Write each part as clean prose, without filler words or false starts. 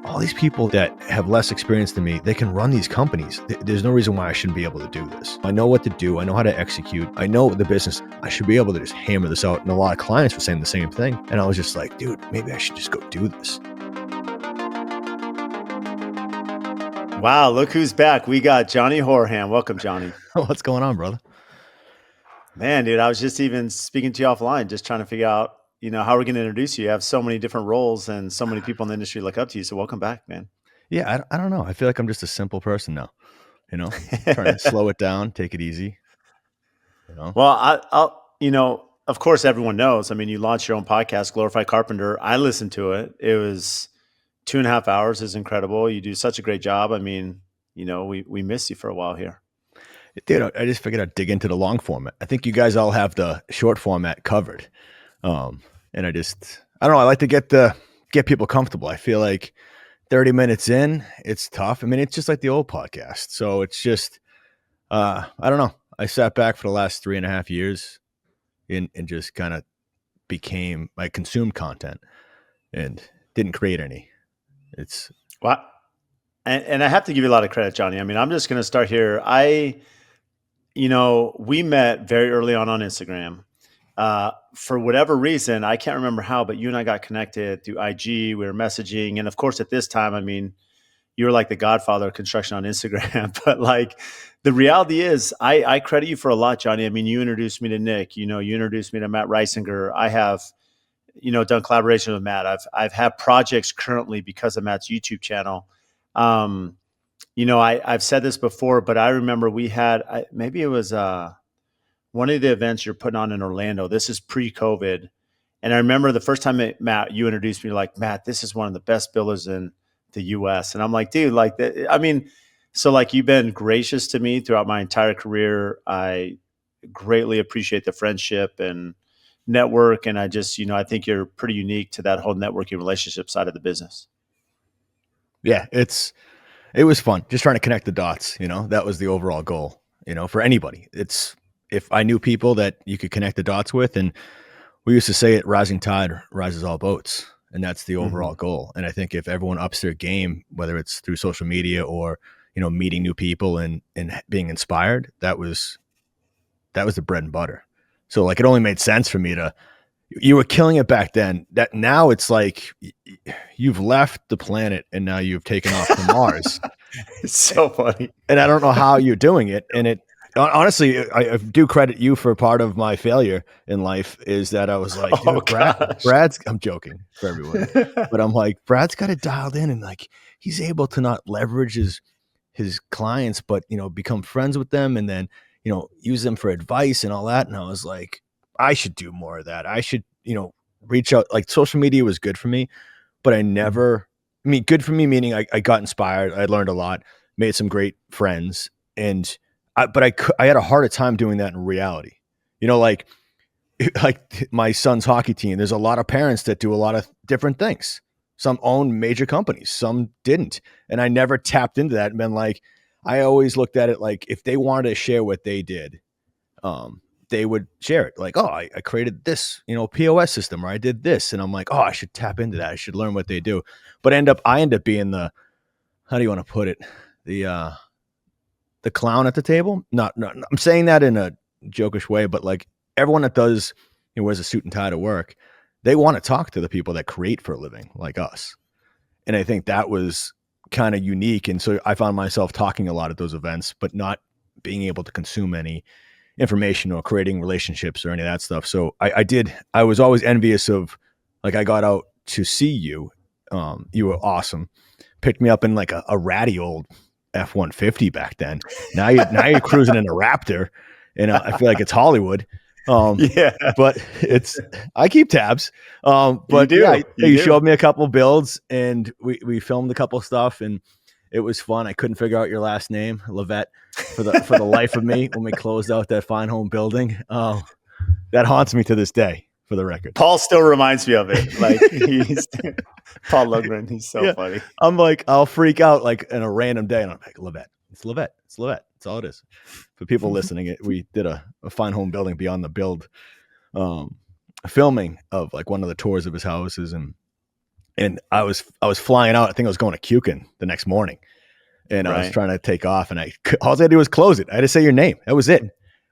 all these people that have less experience than me, they can run these companies. There's no reason why I shouldn't be able to do this. I know what to do. I know how to execute. I know the business. I should be able to just hammer this out. And a lot of clients were saying the same thing. And I was just like, dude, maybe I should just go do this. Wow, look who's back. We got Johnny Hourihan. Welcome, Johnny. What's going on, brother? Man, dude, I was just even speaking to you offline, just trying to figure out, how we're going to introduce you. You have so many different roles and so many people in the industry look up to you. So welcome back, man. Yeah, I don't know. I feel like I'm just a simple person now, trying to slow it down, take it easy. Well, I'll of course, everyone knows. I mean, you launched your own podcast, Glorified Carpenter. I listened to it. It was 2.5 hours. Is incredible. You do such a great job. I mean, we missed you for a while here. Dude, I just figured I'd dig into the long format. I think you guys all have the short format covered. And I don't know. I like to get people comfortable. I feel like 30 minutes in, it's tough. I mean, it's just like the old podcast. So it's just, I don't know. I sat back for the last 3.5 years and just kind of I consumed content and didn't create any. It's well, and I have to give you a lot of credit, Johnny. I mean, I'm just going to start here. We met very early on Instagram. For whatever reason, I can't remember how, but you and I got connected through IG. We were messaging. And of course, at this time, I mean, you were like the godfather of construction on Instagram. But like the reality is, I credit you for a lot, Johnny. I mean, you introduced me to Nick. You introduced me to Matt Reisinger. I have, done collaboration with Matt. I've had projects currently because of Matt's YouTube channel. I've said this before, but I remember we had maybe it was one of the events you're putting on in Orlando. This is pre-COVID. And I remember the first time Matt, you introduced me, like, Matt, this is one of the best builders in the US. And I'm like, dude, like, you've been gracious to me throughout my entire career. I greatly appreciate the friendship and network. And I just, I think you're pretty unique to that whole networking relationship side of the business. Yeah, it was fun. Just trying to connect the dots, that was the overall goal, for anybody. If I knew people that you could connect the dots with, and we used to say it, rising tide rises all boats. And that's the overall goal. And I think if everyone ups their game, whether it's through social media or, meeting new people and being inspired, that was the bread and butter. So like, it only made sense for me you were killing it back then. That now it's like you've left the planet and now you've taken off to Mars. It's so funny. And I don't know how you're doing it. And honestly, I do credit you for part of my failure in life is that I was like, Brad's, I'm joking for everyone, but I'm like, Brad's got it dialed in and like, he's able to not leverage his clients, but, become friends with them and then, use them for advice and all that. And I was like, I should do more of that. I should, reach out. Like social media was good for me, but good for me, meaning I got inspired. I learned a lot, made some great friends. And I had a harder time doing that in reality. Like my son's hockey team, there's a lot of parents that do a lot of different things. Some own major companies, some didn't. And I never tapped into that and been like, I always looked at it like if they wanted to share what they did, they would share it. Like, oh, I created this, POS system, or I did this. And I'm like, oh, I should tap into that. I should learn what they do. But I end up being how do you want to put it? The clown at the table. Not, I'm saying that in a jokish way, but like everyone that does, wears a suit and tie to work, they want to talk to the people that create for a living like us. And I think that was kind of unique. And so I found myself talking a lot at those events, but not being able to consume any information or creating relationships or any of that stuff. So I was always envious of, like, I got out to see you. You were awesome. Picked me up in like a ratty old F-150 back then. Now you're cruising in a Raptor, and I feel like it's Hollywood. But I keep tabs. But you showed me a couple builds, and we filmed a couple stuff, and it was fun. I couldn't figure out your last name, Leavitt, for the life of me when we closed out that fine home building. That haunts me to this day, for the record. Paul still reminds me of it. Like Paul Lundgren. He's so funny. I'm like, I'll freak out like in a random day, and I'm like, Leavitt. It's Leavitt. It's Leavitt. That's all it is. For people listening, we did a fine home building beyond the build, filming of like one of the tours of his houses, and and I was flying out. I think I was going to Kukin the next morning, and I was Right. trying to take off, and all I had to do was close it. I had to say your name. That was it.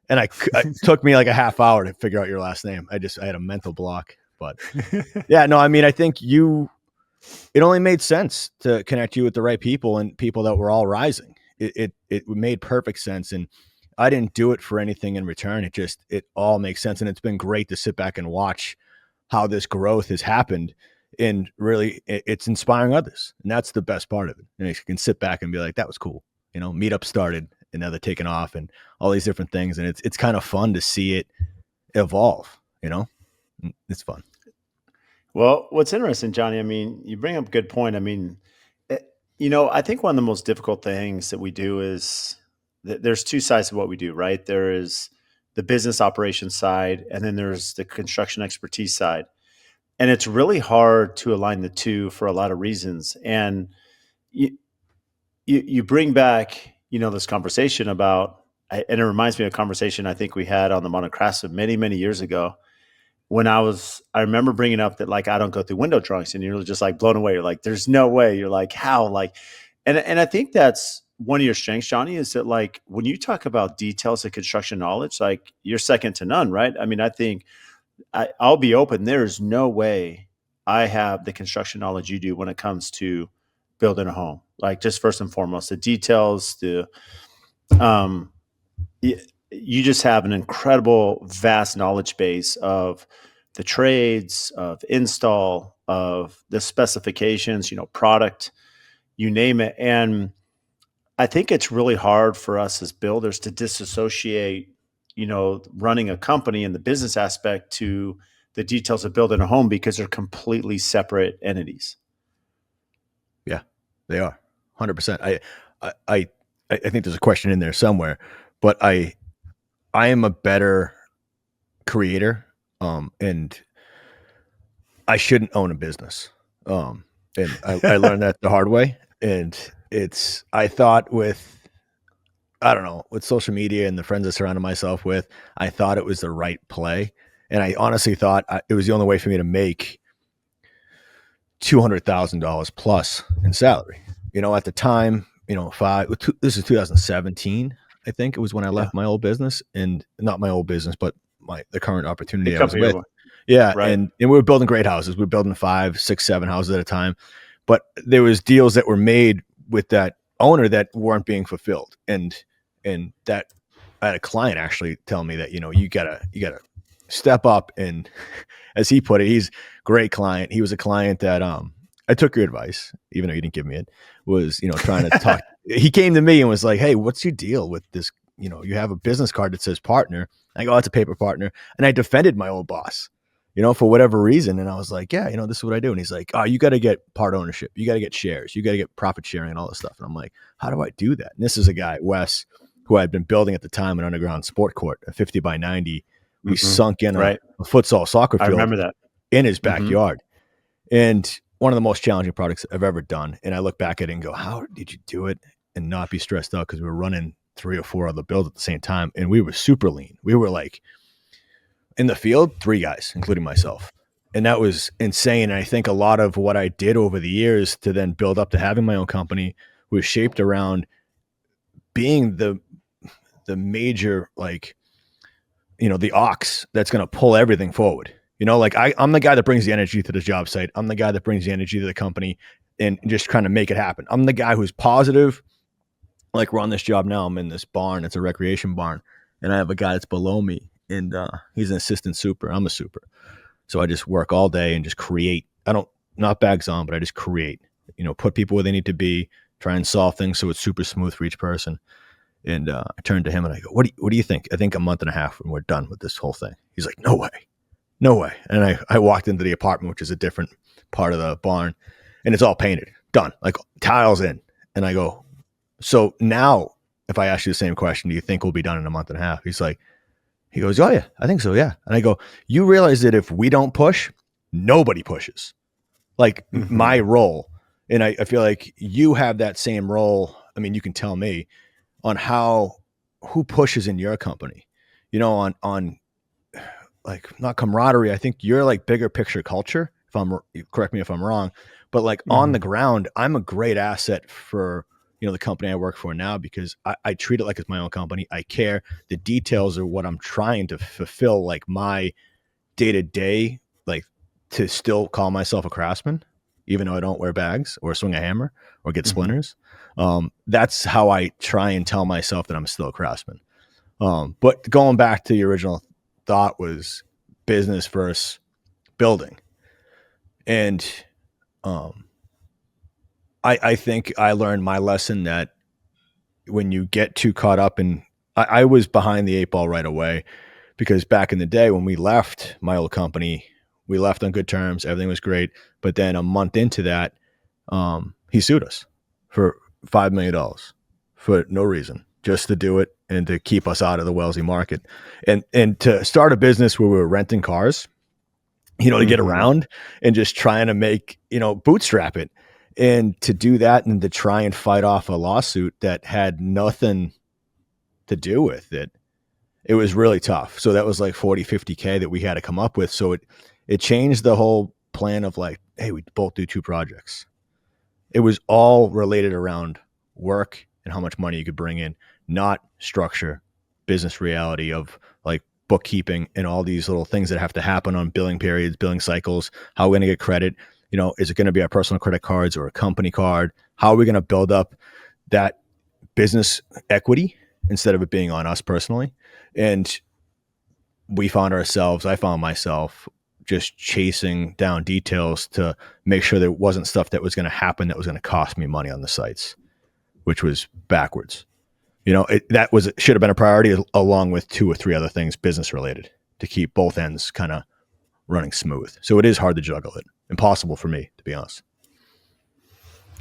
And it took me like a half hour to figure out your last name. I had a mental block, but yeah, no, I mean, I think it only made sense to connect you with the right people and people that were all rising. It made perfect sense. And I didn't do it for anything in return. It all makes sense. And it's been great to sit back and watch how this growth has happened. And really, it's inspiring others. And that's the best part of it. And you can sit back and be like, that was cool. Meetup started and now they're taking off and all these different things. And it's kind of fun to see it evolve. It's fun. Well, what's interesting, Johnny, I mean, you bring up a good point. I mean, eh, I think one of the most difficult things that we do is there's two sides to what we do, right? There is the business operations side, and then there's the construction expertise side. And it's really hard to align the two for a lot of reasons. And you, you bring back, this conversation about, and it reminds me of a conversation I think we had on the Monocrasa many, many years ago when I remember bringing up that like I don't go through window drawings, and you're just like blown away. You're like, there's no way. You're like, how? Like, and I think that's one of your strengths, Johnny, is that like when you talk about details of construction knowledge, like you're second to none, right? I mean, I think I'll be open. There's no way I have the construction knowledge you do when it comes to building a home. Like just first and foremost, the details, um, you just have an incredible, vast knowledge base of the trades, of install, of the specifications, product, you name it. And I think it's really hard for us as builders to disassociate, running a company and the business aspect to the details of building a home because they're completely separate entities. Yeah, they are 100%. I think there's a question in there somewhere, but I am a better creator, and I shouldn't own a business. And I learned that the hard way. And I thought I don't know, with social media and the friends I surrounded myself with, I thought it was the right play. And I honestly thought it was the only way for me to make $200,000 plus in salary. At the time, this is 2017. I think it was when I Yeah. left my old business, and not my old business, but the current opportunity The I was company. with. Yeah. Right. And we were building great houses. We were building 5, 6, 7 houses at a time, but there was deals that were made with that owner that weren't being fulfilled. And that I had a client actually tell me that, you gotta step up. And as he put it, he's a great client. He was a client that, I took your advice, even though you didn't give me it, was, trying to talk. He came to me and was like, hey, what's your deal with this? You have a business card that says partner. I go, oh, it's a paper partner. And I defended my old boss, for whatever reason. And I was like, yeah, this is what I do. And he's like, oh, you got to get part ownership. You got to get shares. You got to get profit sharing and all this stuff. And I'm like, how do I do that? And this is a guy, Wes, who I'd been building at the time an underground sport court, a 50 by 90. We sunk in Right. a futsal soccer I field remember that. in his backyard. And one of the most challenging projects I've ever done. And I look back at it and go, how did you do it and not be stressed out? Because we were running 3 or 4 other builds at the same time. And we were super lean. We were like in the field, 3 guys, including myself. And that was insane. And I think a lot of what I did over the years to then build up to having my own company was shaped around being the major, like, the ox that's going to pull everything forward. Like I'm the guy that brings the energy to the job site. I'm the guy that brings the energy to the company and just trying to make it happen. I'm the guy who's positive. Like we're on this job now. I'm in this barn. It's a recreation barn. And I have a guy that's below me, and he's an assistant super. I'm a super. So I just work all day and just create. Not bags on, but I just create, put people where they need to be, try and solve things so it's super smooth for each person. And I turned to him and I go, what do you think? I think a month and a half and we're done with this whole thing. He's like, no way. No way. And I walked into the apartment, which is a different part of the barn, and it's all painted, done, like tiles in. And I go, so now if I ask you the same question, do you think we'll be done in a month and a half? He goes, oh yeah, I think so. Yeah. And I go, you realize that if we don't push, nobody pushes. Like my role. And I feel like you have that same role. I mean, you can tell me on who pushes in your company, on like not camaraderie. I think you're like bigger picture culture correct me if I'm wrong, but like on the ground, I'm a great asset for, the company I work for now, because I treat it like it's my own company. I care. The details are what I'm trying to fulfill, like my day to day, like to still call myself a craftsman, even though I don't wear bags or swing a hammer or get splinters. That's how I try and tell myself that I'm still a craftsman. But going back to the original thought was business versus building. And I think I learned my lesson that when you get too caught up in, I was behind the 8 ball right away, because back in the day when we left my old company, we left on good terms. Everything was great. But then a month into that, he sued us for $5 million for no reason, just to do it and to keep us out of the Wellesley market. And to start a business where we were renting cars, to get around and just trying to make, bootstrap it. And to do that and to try and fight off a lawsuit that had nothing to do with it, it was really tough. So that was like 40, 50K that we had to come up with. So it changed the whole plan of like, hey, we both do 2 projects. It was all related around work and how much money you could bring in, not structure, business reality of like bookkeeping and all these little things that have to happen on billing periods, billing cycles. How are we going to get credit? Is it going to be our personal credit cards or a company card? How are we going to build up that business equity instead of it being on us personally? And I found myself just chasing down details to make sure there wasn't stuff that was going to happen that was going to cost me money on the sites, which was backwards. Should have been a priority along with 2 or 3 other things business related to keep both ends kind of running smooth. So it is hard to juggle it. Impossible for me, to be honest.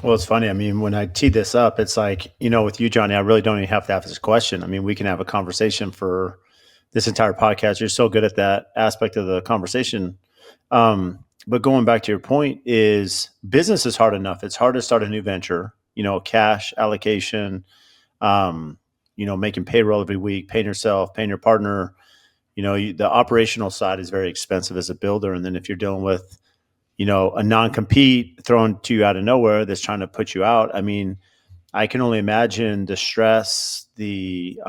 Well, it's funny. I mean, when I tee this up, it's like, with you, Johnny, I really don't even have to have this question. I mean, we can have a conversation for this entire podcast. You're so good at that aspect of the conversation. But going back to your point, is business is hard enough. It's hard to start a new venture, cash allocation, making payroll every week, paying yourself, paying your partner. The operational side is very expensive as a builder. And then if you're dealing with, a non-compete thrown to you out of nowhere that's trying to put you out. I mean, I can only imagine the stress, the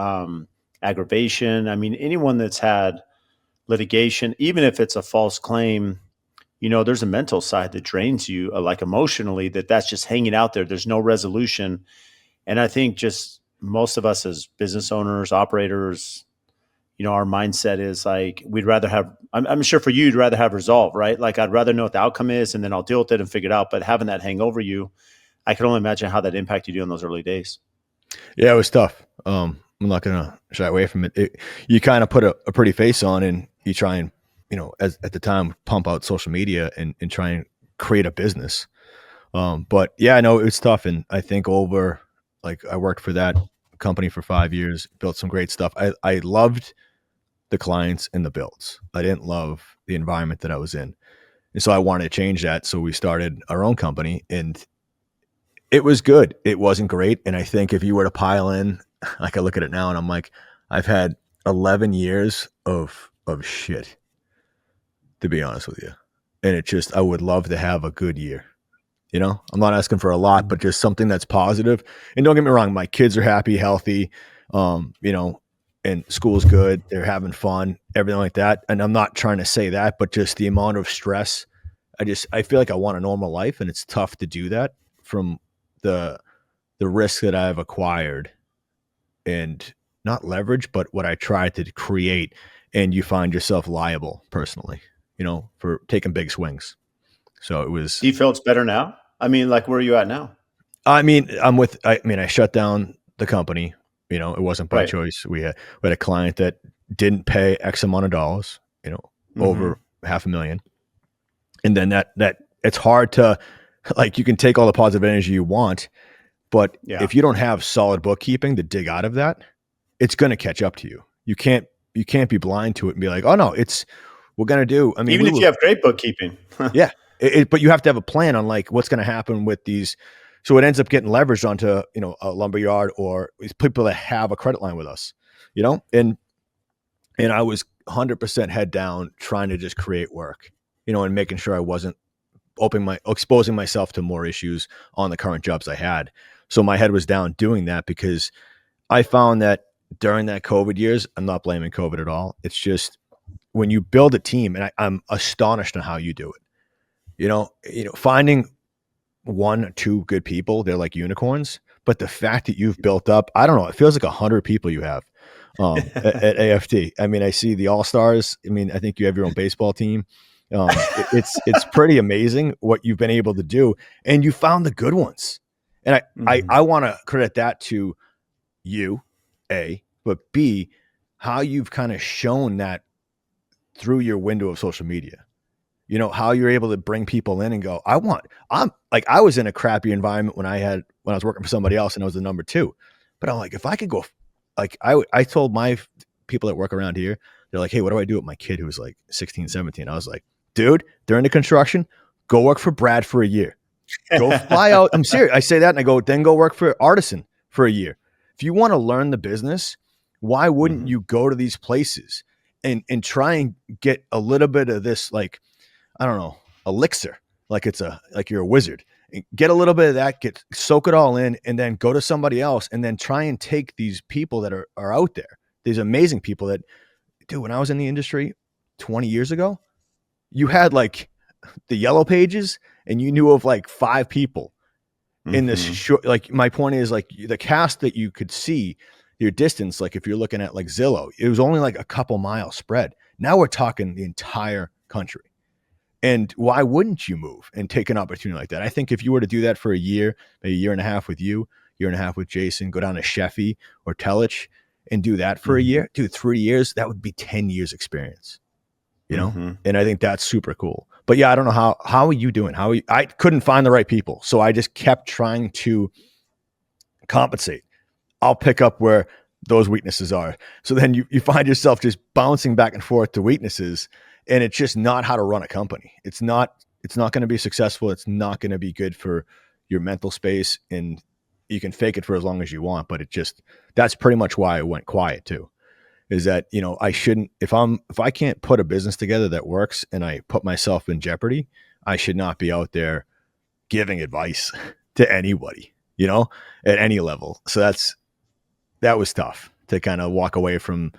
aggravation. I mean, anyone that's had litigation, even if it's a false claim, there's a mental side that drains you, like emotionally, that's just hanging out there. There's no resolution. And I think just most of us as business owners, operators, our mindset is like, we'd rather have, I'm sure for you, you'd rather have resolve, right? Like I'd rather know what the outcome is and then I'll deal with it and figure it out. But having that hang over you, I can only imagine how that impacted you in those early days. Yeah, it was tough. I'm not going to shy away from it. You kind of put a pretty face on and you try and, at the time, pump out social media and try and create a business. But yeah, I know it was tough. And I think I worked for that company for 5 years, built some great stuff. I loved the clients and the builds. I didn't love the environment that I was in. And so I wanted to change that. So we started our own company and it was good. It wasn't great. And I think if you were to pile in, like I look at it now and I'm like, I've had 11 years of shit, to be honest with you. And I would love to have a good year. I'm not asking for a lot, but just something that's positive. And don't get me wrong, my kids are happy, healthy, and school's good. They're having fun, everything like that. And I'm not trying to say that, but just the amount of stress. I feel like I want a normal life, and it's tough to do that from the risk that I've acquired and not leverage, but what I tried to create. And you find yourself liable personally, for taking big swings. So it was. Do you feel it's better now? I mean, like, where are you at now? I mean, I shut down the company. It wasn't by choice. We had a client that didn't pay X amount of dollars, over $500,000. And then that it's hard to, like, you can take all the positive energy you want, but if you don't have solid bookkeeping to dig out of that, it's going to catch up to you. You can't be blind to it and be like, oh no, we're going to do. I mean, even if you have great bookkeeping. Yeah. But you have to have a plan on like what's going to happen with these. So it ends up getting leveraged onto, a lumberyard or these people that have a credit line with us, and I was 100% head down trying to just create work, and making sure I wasn't exposing myself to more issues on the current jobs I had. So my head was down doing that because I found that during that COVID years, I'm not blaming COVID at all. It's just when you build a team, and I'm astonished on how you do it. Finding one or two good people, they're like unicorns. But the fact that you've built up, I don't know, it feels like 100 people you have at AFT. I mean, I see the All-Stars. I mean, I think you have your own baseball team. It's pretty amazing what you've been able to do, and you found the good ones. And I want to credit that to you, A, but B, how you've kind of shown that through your window of social media. How you're able to bring people in and go, I was in a crappy environment when I was working for somebody else and I was the number two. But I'm like, if I could go, like I told my people that work around here, they're like, hey, what do I do with my kid who's like 16, 17? I was like, dude, they're into construction. Go work for Brad for a year. Go fly out. I'm serious. I say that and I go, then go work for Artisan for a year. If you want to learn the business, why wouldn't you go to these places and try and get a little bit of this, like, I don't know, elixir, like you're a wizard. Get a little bit of that, soak it all in, and then go to somebody else and then try and take these people that are out there, these amazing people that, dude, when I was in the industry 20 years ago, you had like the yellow pages and you knew of like 5 people in this short, like my point is like the cast that you could see your distance. Like if you're looking at like Zillow, it was only like a couple miles spread. Now we're talking the entire country. And why wouldn't you move and take an opportunity like that? I think if you were to do that for a year, maybe a year and a half with you, year and a half with Jason, go down to Sheffy or Telich and do that for a year, dude, 3 years, that would be 10 years experience, And I think that's super cool. But yeah, I don't know how are you doing? I couldn't find the right people. So I just kept trying to compensate. I'll pick up where those weaknesses are. So then you find yourself just bouncing back and forth to weaknesses. And it's just not how to run a company. It's not going to be successful. It's not going to be good for your mental space. And you can fake it for as long as you want, but that's pretty much why I went quiet too, is that, I shouldn't, if I can't put a business together that works and I put myself in jeopardy, I should not be out there giving advice to anybody, at any level. So that was tough to kind of walk away from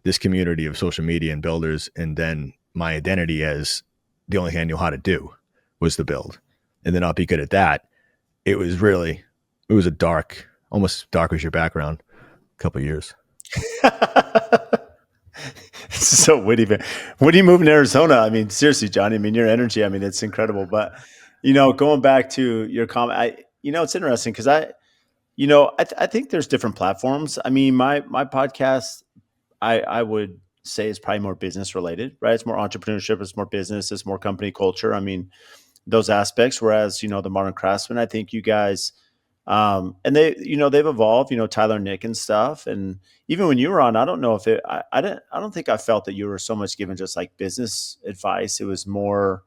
this community of social media and builders. And then my identity as the only thing I knew how to do was to build, and then not be good at that. It was a dark, almost dark as your background, a couple of years. So witty, man. When do you move in Arizona? I mean, seriously, Johnny, I mean, your energy, I mean, it's incredible. But, going back to your comment, it's interesting because I think there's different platforms. I mean, my podcast, I would say is probably more business related, right? It's more entrepreneurship, it's more business, it's more company culture. I mean, those aspects. Whereas, the Modern Craftsman, I think you guys, and they've evolved, Tyler, Nick and stuff. And even when you were on, I don't know if I don't think I felt that you were so much given just like business advice. It was more,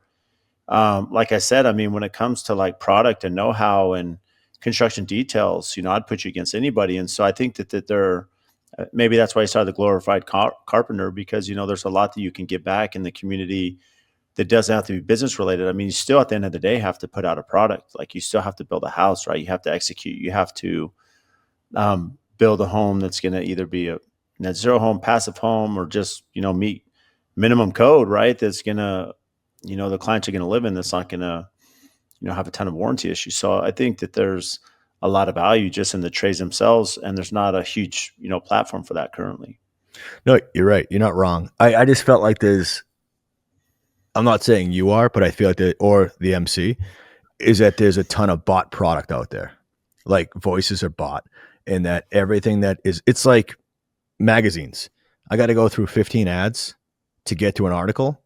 like I said, I mean, when it comes to like product and know-how and construction details, I'd put you against anybody. And so I think that they're, maybe that's why I started the Glorified Carpenter, because, there's a lot that you can give back in the community that doesn't have to be business related. I mean, you still at the end of the day have to put out a product. Like you still have to build a house, right? You have to execute. You have to build a home that's going to either be a net zero home, passive home, or just, meet minimum code, right? That's going to, the clients are going to live in, that's not going to, have a ton of warranty issues. So I think that there's a lot of value just in the trades themselves, and there's not a huge, platform for that currently. No, you're right. You're not wrong. I just felt like I'm not saying you are, but I feel like or the MC is that there's a ton of bought product out there. Like voices are bought, and that everything it's like magazines. I got to go through 15 ads to get to an article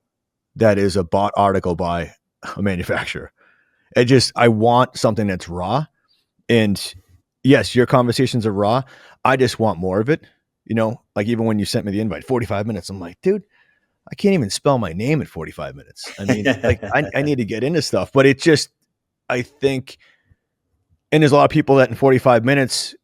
that is a bought article by a manufacturer. I want something that's raw. And yes, your conversations are raw. I just want more of it. Like even when you sent me the invite, 45 minutes, I'm like, dude, I can't even spell my name at 45 minutes. I mean, like I need to get into stuff, but I think, and there's a lot of people that in 45 minutes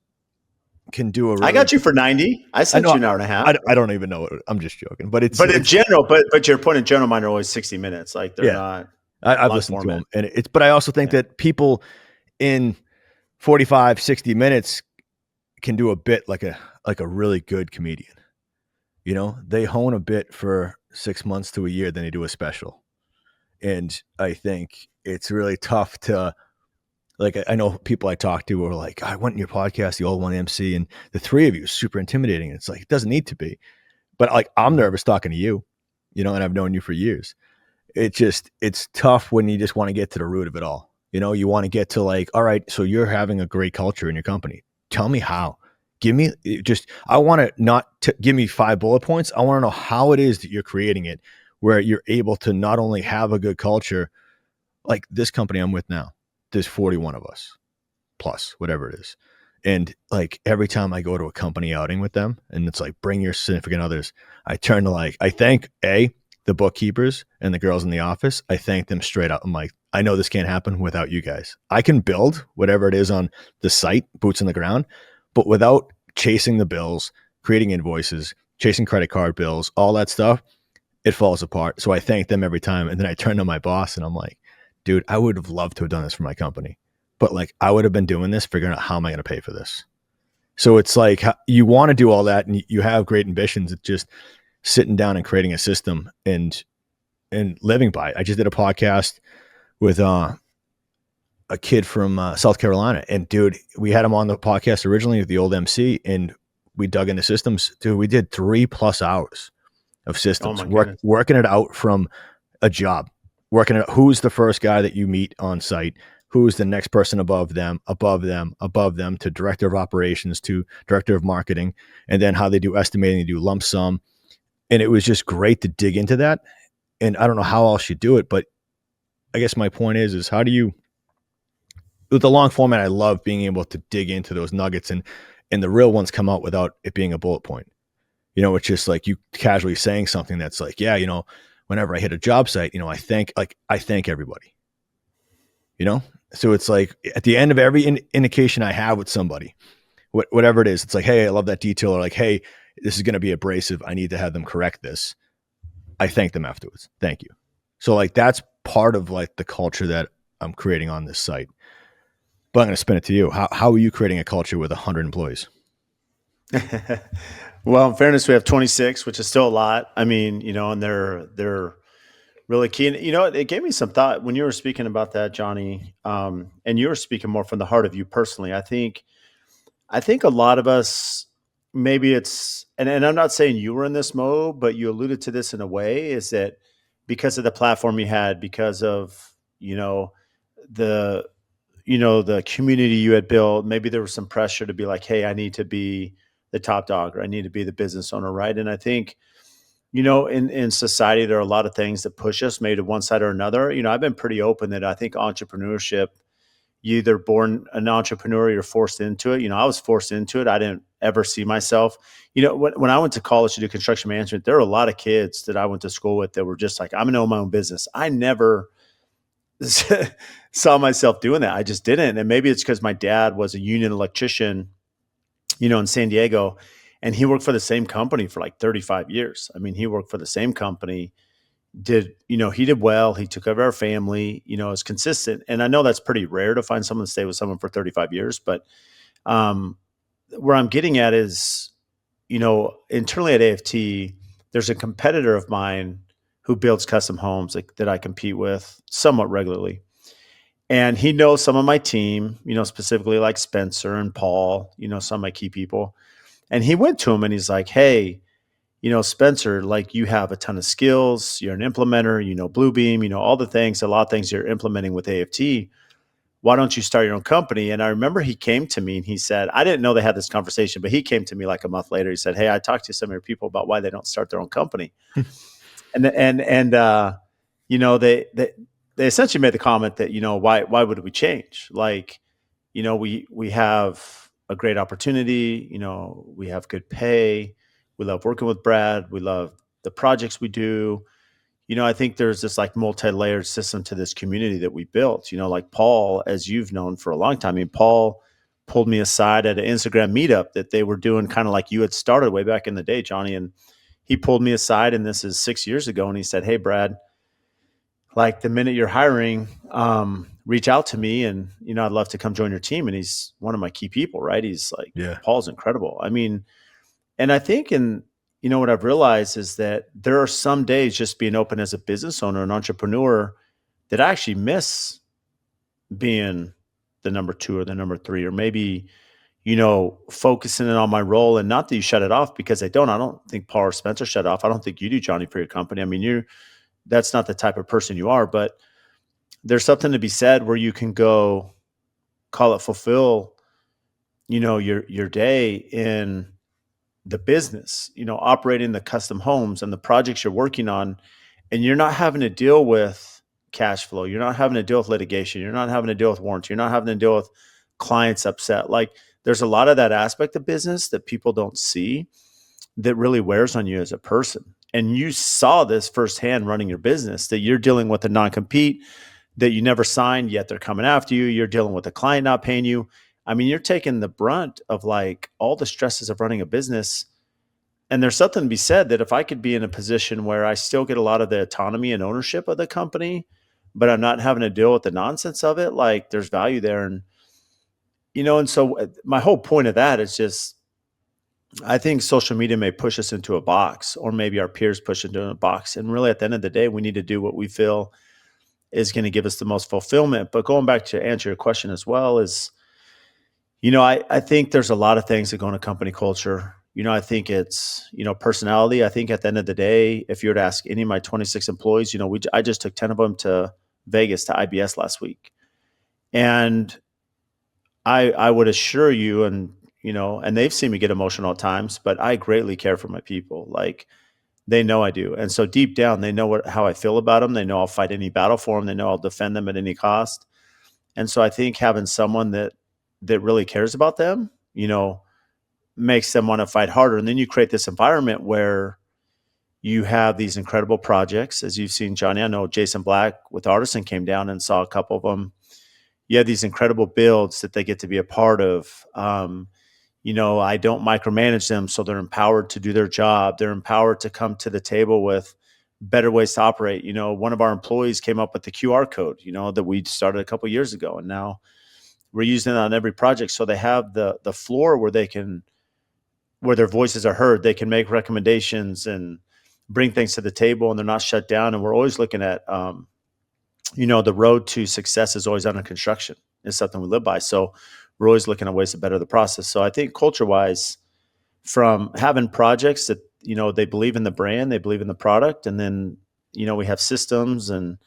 can do I got you for 90. I sent you an hour and a half. I don't even know. I'm just joking, but in general, but your point in general, mine are always 60 minutes. Like they're not. I've long listened to format. them, and but I also think Yeah. that people in 45, 60 minutes can do a bit like a really good comedian. You know, they hone a bit for 6 months to a year, then they do a special. And I think it's really tough to like I know people I talk to are like, I went in your podcast, the old one MC, and the three of you is super intimidating. It's like it doesn't need to be. But like I'm Mhm. nervous talking to you, and I've known you for years. It's tough when you just want to get to the root of it all. You want to get to like, all right, so you're having a great culture in your company. Tell me how. Give me just I want to not give me 5 bullet points. I want to know how it is that you're creating it where you're able to not only have a good culture like this company I'm with now. There's 41 of us plus whatever it is. And like every time I go to a company outing with them and it's like bring your significant others, I turn to like I thank the bookkeepers and the girls in the office. I thank them straight up. I'm like, I know this can't happen without you guys. I can build whatever it is on the site, boots on the ground, but without chasing the bills, creating invoices, chasing credit card bills, all that stuff, it falls apart. So I thank them every time. And then I turn to my boss and I'm like, dude, I would have loved to have done this for my company. But like I would have been doing this, figuring out how am I going to pay for this. So it's like you want to do all that and you have great ambitions. It's just sitting down and creating a system and living by it. I just did a podcast with a kid from South Carolina, and dude, we had him on the podcast originally with the old MC, and we dug into systems. Dude, we did 3+ hours of Oh systems, my goodness. working it out from a job, working out who's the first guy that you meet on site, who's the next person above them, above them, above them, to director of operations, to director of marketing, and then how they do estimating, they do lump sum. And it was just great to dig into that. And I don't know how else you do it, but I guess my point is how do you, with the long format, I love being able to dig into those nuggets and the real ones come out without it being a bullet point. It's just like you casually saying something that's like, yeah, whenever I hit a job site, I thank everybody, you know? So it's like at the end of every indication I have with somebody, whatever it is, it's like, hey, I love that detail, or like, hey, this is going to be abrasive. I need to have them correct this. I thank them afterwards. Thank you. So like that's part of like the culture that I'm creating on this site. But I'm going to spin it to you. How are you creating a culture with 100 employees? Well, in fairness, we have 26, which is still a lot. I mean, and they're really key. And it gave me some thought when you were speaking about that, Johnny. And you were speaking more from the heart of you personally. I think a lot of us, maybe it's, and I'm not saying you were in this mode, but you alluded to this in a way, is that because of the platform you had, because of, the, the community you had built, maybe there was some pressure to be like, hey, I need to be the top dog or I need to be the business owner. Right. And I think, in society, there are a lot of things that push us maybe to one side or another. I've been pretty open that I think entrepreneurship, you either born an entrepreneur or you're forced into it. I was forced into it. I didn't ever see myself. When I went to college to do construction management, there were a lot of kids that I went to school with that were just like, I'm going to own my own business. I never saw myself doing that. I just didn't. And maybe it's because my dad was a union electrician, in San Diego, and he worked for the same company for like 35 years. I mean, he worked for the same company, he did well. He took care of our family, is consistent. And I know that's pretty rare to find someone to stay with someone for 35 years. But um, where I'm getting at is, internally at AFT, there's a competitor of mine who builds custom homes that I compete with somewhat regularly. And he knows some of my team, specifically like Spencer and Paul, some of my key people. And he went to him and he's like, hey, Spencer, like you have a ton of skills. You're an implementer, Bluebeam, all the things, a lot of things you're implementing with AFT. Why don't you start your own company? And I remember he came to me and he said, I didn't know they had this conversation, but he came to me like a month later. He said, hey, I talked to some of your people about why they don't start their own company. They essentially made the comment that, why would we change? Like, we have a great opportunity, we have good pay. We love working with Brad. We love the projects we do. I think there's this like multi-layered system to this community that we built, like Paul, as you've known for a long time. I mean, Paul pulled me aside at an Instagram meetup that they were doing kind of like you had started way back in the day, Johnny. And he pulled me aside, and this is 6 years ago. And he said, hey, Brad, like the minute you're hiring, reach out to me and, I'd love to come join your team. And he's one of my key people, right? He's like, Yeah. Paul's incredible. I mean, and I think, what I've realized is that there are some days just being open as a business owner, an entrepreneur, that I actually miss being the number two or the number three, or maybe, focusing in on my role. And not that you shut it off, because I don't think Paul or Spencer shut off. I don't think you do, Johnny, for your company. I mean, that's not the type of person you are, but there's something to be said where you can go, call it fulfill, your day in the business, operating the custom homes and the projects you're working on, and you're not having to deal with cash flow. You're not having to deal with litigation. You're not having to deal with warranty. You're not having to deal with clients upset. Like, there's a lot of that aspect of business that people don't see that really wears on you as a person. And you saw this firsthand running your business, that you're dealing with a non-compete that you never signed, yet they're coming after you. You're dealing with a client not paying you. I mean, you're taking the brunt of like all the stresses of running a business. And there's something to be said that if I could be in a position where I still get a lot of the autonomy and ownership of the company, but I'm not having to deal with the nonsense of it, like there's value there. And, and so my whole point of that is just, I think social media may push us into a box, or maybe our peers push into a box. And really, at the end of the day, we need to do what we feel is going to give us the most fulfillment. But going back to answer your question as well is, I think there's a lot of things that go into company culture. I think it's, personality. I think at the end of the day, if you were to ask any of my 26 employees, I just took 10 of them to Vegas to IBS last week. And I would assure you, and they've seen me get emotional at times, but I greatly care for my people. Like, they know I do. And so deep down, they know how I feel about them. They know I'll fight any battle for them. They know I'll defend them at any cost. And so I think having someone that really cares about them, makes them want to fight harder. And then you create this environment where you have these incredible projects, as you've seen, Johnny. I know Jason Black with Artisan came down and saw a couple of them. You have these incredible builds that they get to be a part of. I don't micromanage them, so they're empowered to do their job. They're empowered to come to the table with better ways to operate. One of our employees came up with the QR code, that we started a couple of years ago, and now we're using it on every project. So they have the floor where where their voices are heard. They can make recommendations and bring things to the table, and they're not shut down. And we're always looking at, the road to success is always under construction. It's something we live by. So we're always looking at ways to better the process. So I think culture-wise, from having projects that, they believe in the brand, they believe in the product, and then, we have systems and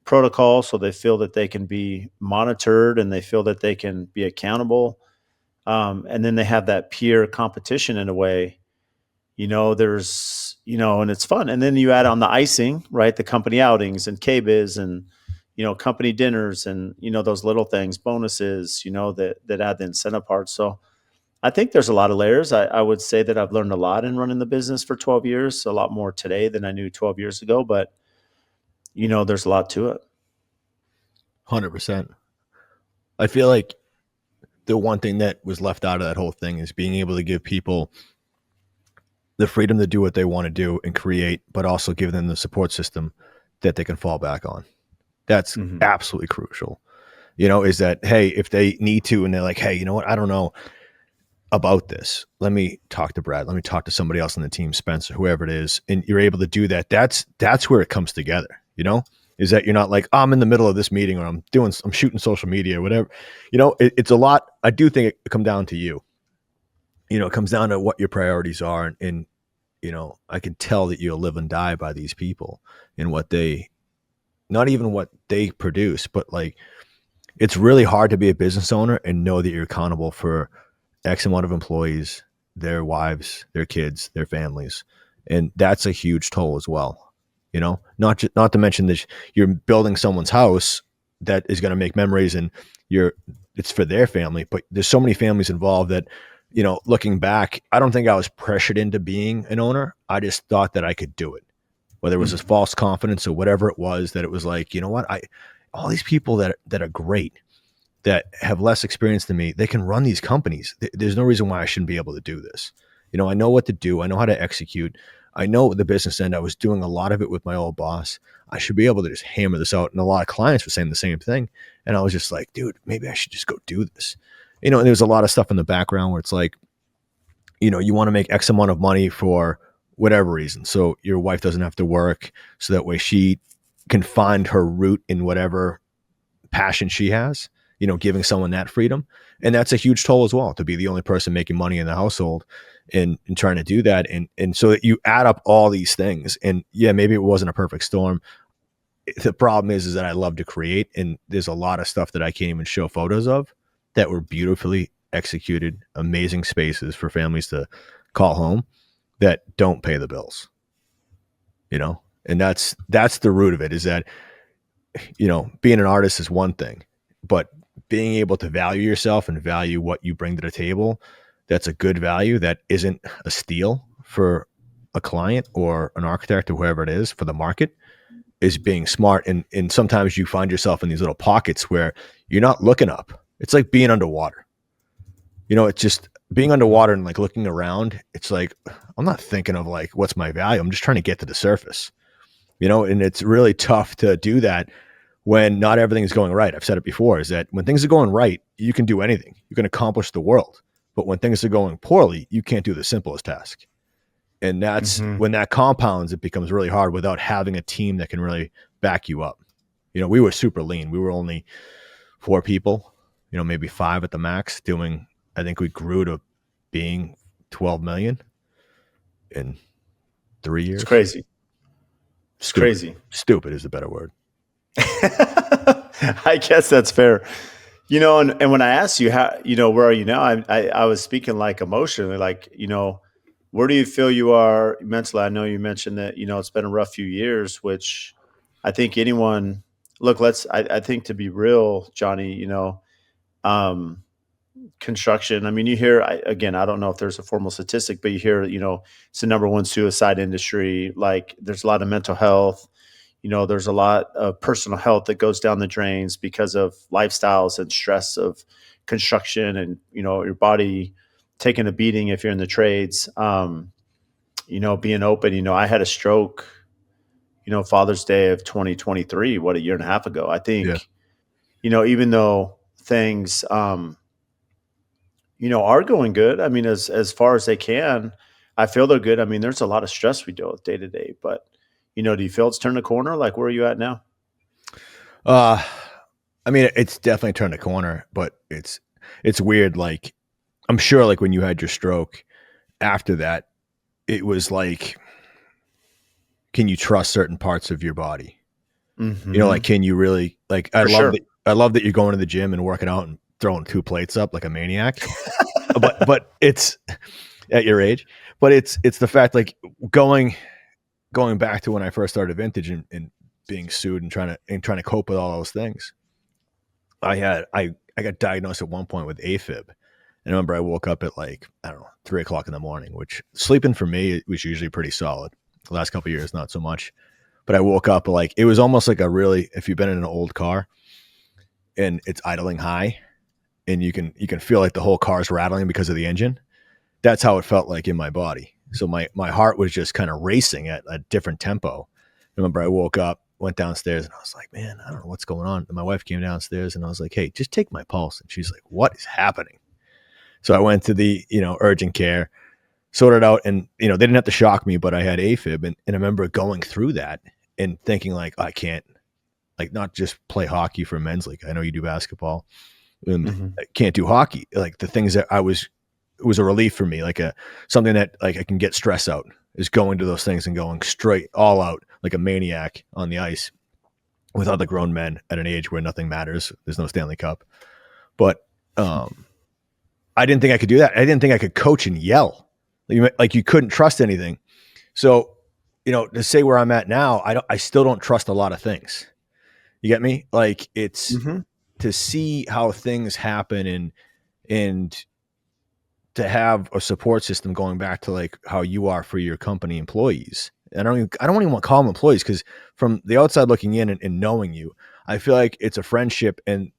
protocols so they feel that they can be monitored and they feel that they can be accountable. And then they have that peer competition in a way, there's, and it's fun. And then you add on the icing, right? The company outings and KBIZ and, company dinners and, those little things, bonuses, that add the incentive part. So I think there's a lot of layers. I would say that I've learned a lot in running the business for 12 years, a lot more today than I knew 12 years ago, but there's a lot to it. 100%. I feel like the one thing that was left out of that whole thing is being able to give people the freedom to do what they want to do and create, but also give them the support system that they can fall back on. That's absolutely crucial. Is that, hey, if they need to, and they're like, hey, you know what? I don't know about this. Let me talk to Brad. Let me talk to somebody else on the team, Spencer, whoever it is. And you're able to do that. That's where it comes together, is that you're not like, oh, I'm in the middle of this meeting or I'm shooting social media or whatever. It's a lot. I do think it comes down to you. It comes down to what your priorities are. And I can tell that you'll live and die by these people and not even what they produce, but like, it's really hard to be a business owner and know that you're accountable for X amount of employees, their wives, their kids, their families. And that's a huge toll as well. Not to mention that you're building someone's house that is going to make memories and it's for their family, but there's so many families involved that, looking back, I don't think I was pressured into being an owner. I just thought that I could do it, whether it was a false confidence or whatever it was, that it was like, what, all these people that are great, that have less experience than me, they can run these companies. There's no reason why I shouldn't be able to do this. I know what to do. I know how to execute. I know at the business end, I was doing a lot of it with my old boss. I should be able to just hammer this out. And a lot of clients were saying the same thing. And I was just like, dude, maybe I should just go do this. And there's a lot of stuff in the background where it's like, you want to make X amount of money for whatever reason. So your wife doesn't have to work. So that way she can find her route in whatever passion she has, giving someone that freedom. And that's a huge toll as well, to be the only person making money in the household and trying to do that. And so that you add up all these things, and yeah, maybe it wasn't a perfect storm. The problem is that I love to create, and there's a lot of stuff that I can't even show photos of that were beautifully executed, amazing spaces for families to call home that don't pay the bills, and that's the root of it, is that, being an artist is one thing, but being able to value yourself and value what you bring to the table, that's a good value that isn't a steal for a client or an architect or whoever it is for the market, is being smart. And sometimes you find yourself in these little pockets where you're not looking up. It's like being underwater. It's just being underwater and like looking around. It's like, I'm not thinking of like, what's my value? I'm just trying to get to the surface, and it's really tough to do that when not everything is going right. I've said it before, is that when things are going right, you can do anything. You can accomplish the world. But when things are going poorly, you can't do the simplest task. And that's when that compounds, it becomes really hard without having a team that can really back you up. We were super lean. We were only 4 people, maybe 5 at the max doing, I think we grew to being 12 million in 3 years. It's crazy. It's Stupid. crazy. Stupid is the better word. I guess that's fair. And when I asked you how, where are you now? I was speaking like emotionally, like, where do you feel you are mentally? I know you mentioned that, it's been a rough few years, which I think anyone, look, I think, to be real, Johnny, construction. I mean, you hear, again, I don't know if there's a formal statistic, but you hear, it's the number one suicide industry. Like, there's a lot of mental health. There's a lot of personal health that goes down the drains because of lifestyles and stress of construction, and, your body taking a beating if you're in the trades. Being open, I had a stroke, Father's Day of 2023, what, a year and a half ago. I think, even though things, are going good, I mean, as far as they can, I feel they're good. I mean, there's a lot of stress we deal with day to day, but, do you feel it's turned a corner? Like, where are you at now? I mean, it's definitely turned a corner, but it's weird. Like, I'm sure, like, when you had your stroke, after that, it was like, can you trust certain parts of your body? Like, can you really, like, I love that you're going to the gym and working out and throwing 2 plates up like a maniac, but it's at your age, but it's the fact, like, going back to when I first started Vintage and being sued and trying to cope with all those things. I got diagnosed at one point with AFib. And I remember I woke up at, like, I don't know, 3:00 in the morning, which sleeping for me, it was usually pretty solid. The last couple of years, not so much. But I woke up, like, it was almost like if you've been in an old car and it's idling high and you can feel like the whole car's rattling because of the engine. That's how it felt like in my body. So my heart was just kind of racing at a different tempo. I remember I woke up, went downstairs, and I was like, man, I don't know what's going on. And my wife came downstairs and I was like, hey, just take my pulse. And she's like, what is happening? So I went to the, urgent care, sorted out, and, they didn't have to shock me, but I had AFib. And I remember going through that and thinking, like, I can't, like, not just play hockey for men's league. I know you do basketball, and I can't do hockey. Like, the things that it was a relief for me, like something that, like, I can get stress out, is going to those things and going straight all out like a maniac on the ice with other grown men at an age where nothing matters. There's no Stanley Cup. But I didn't think I could do that. I didn't think I could coach and yell. Like, you couldn't trust anything. So, to say where I'm at now, I still don't trust a lot of things. You get me? Like, it's to see how things happen and to have a support system going back to, like, how you are for your company employees. I don't even want to call them employees, because from the outside looking in and knowing you, I feel like it's a friendship, and,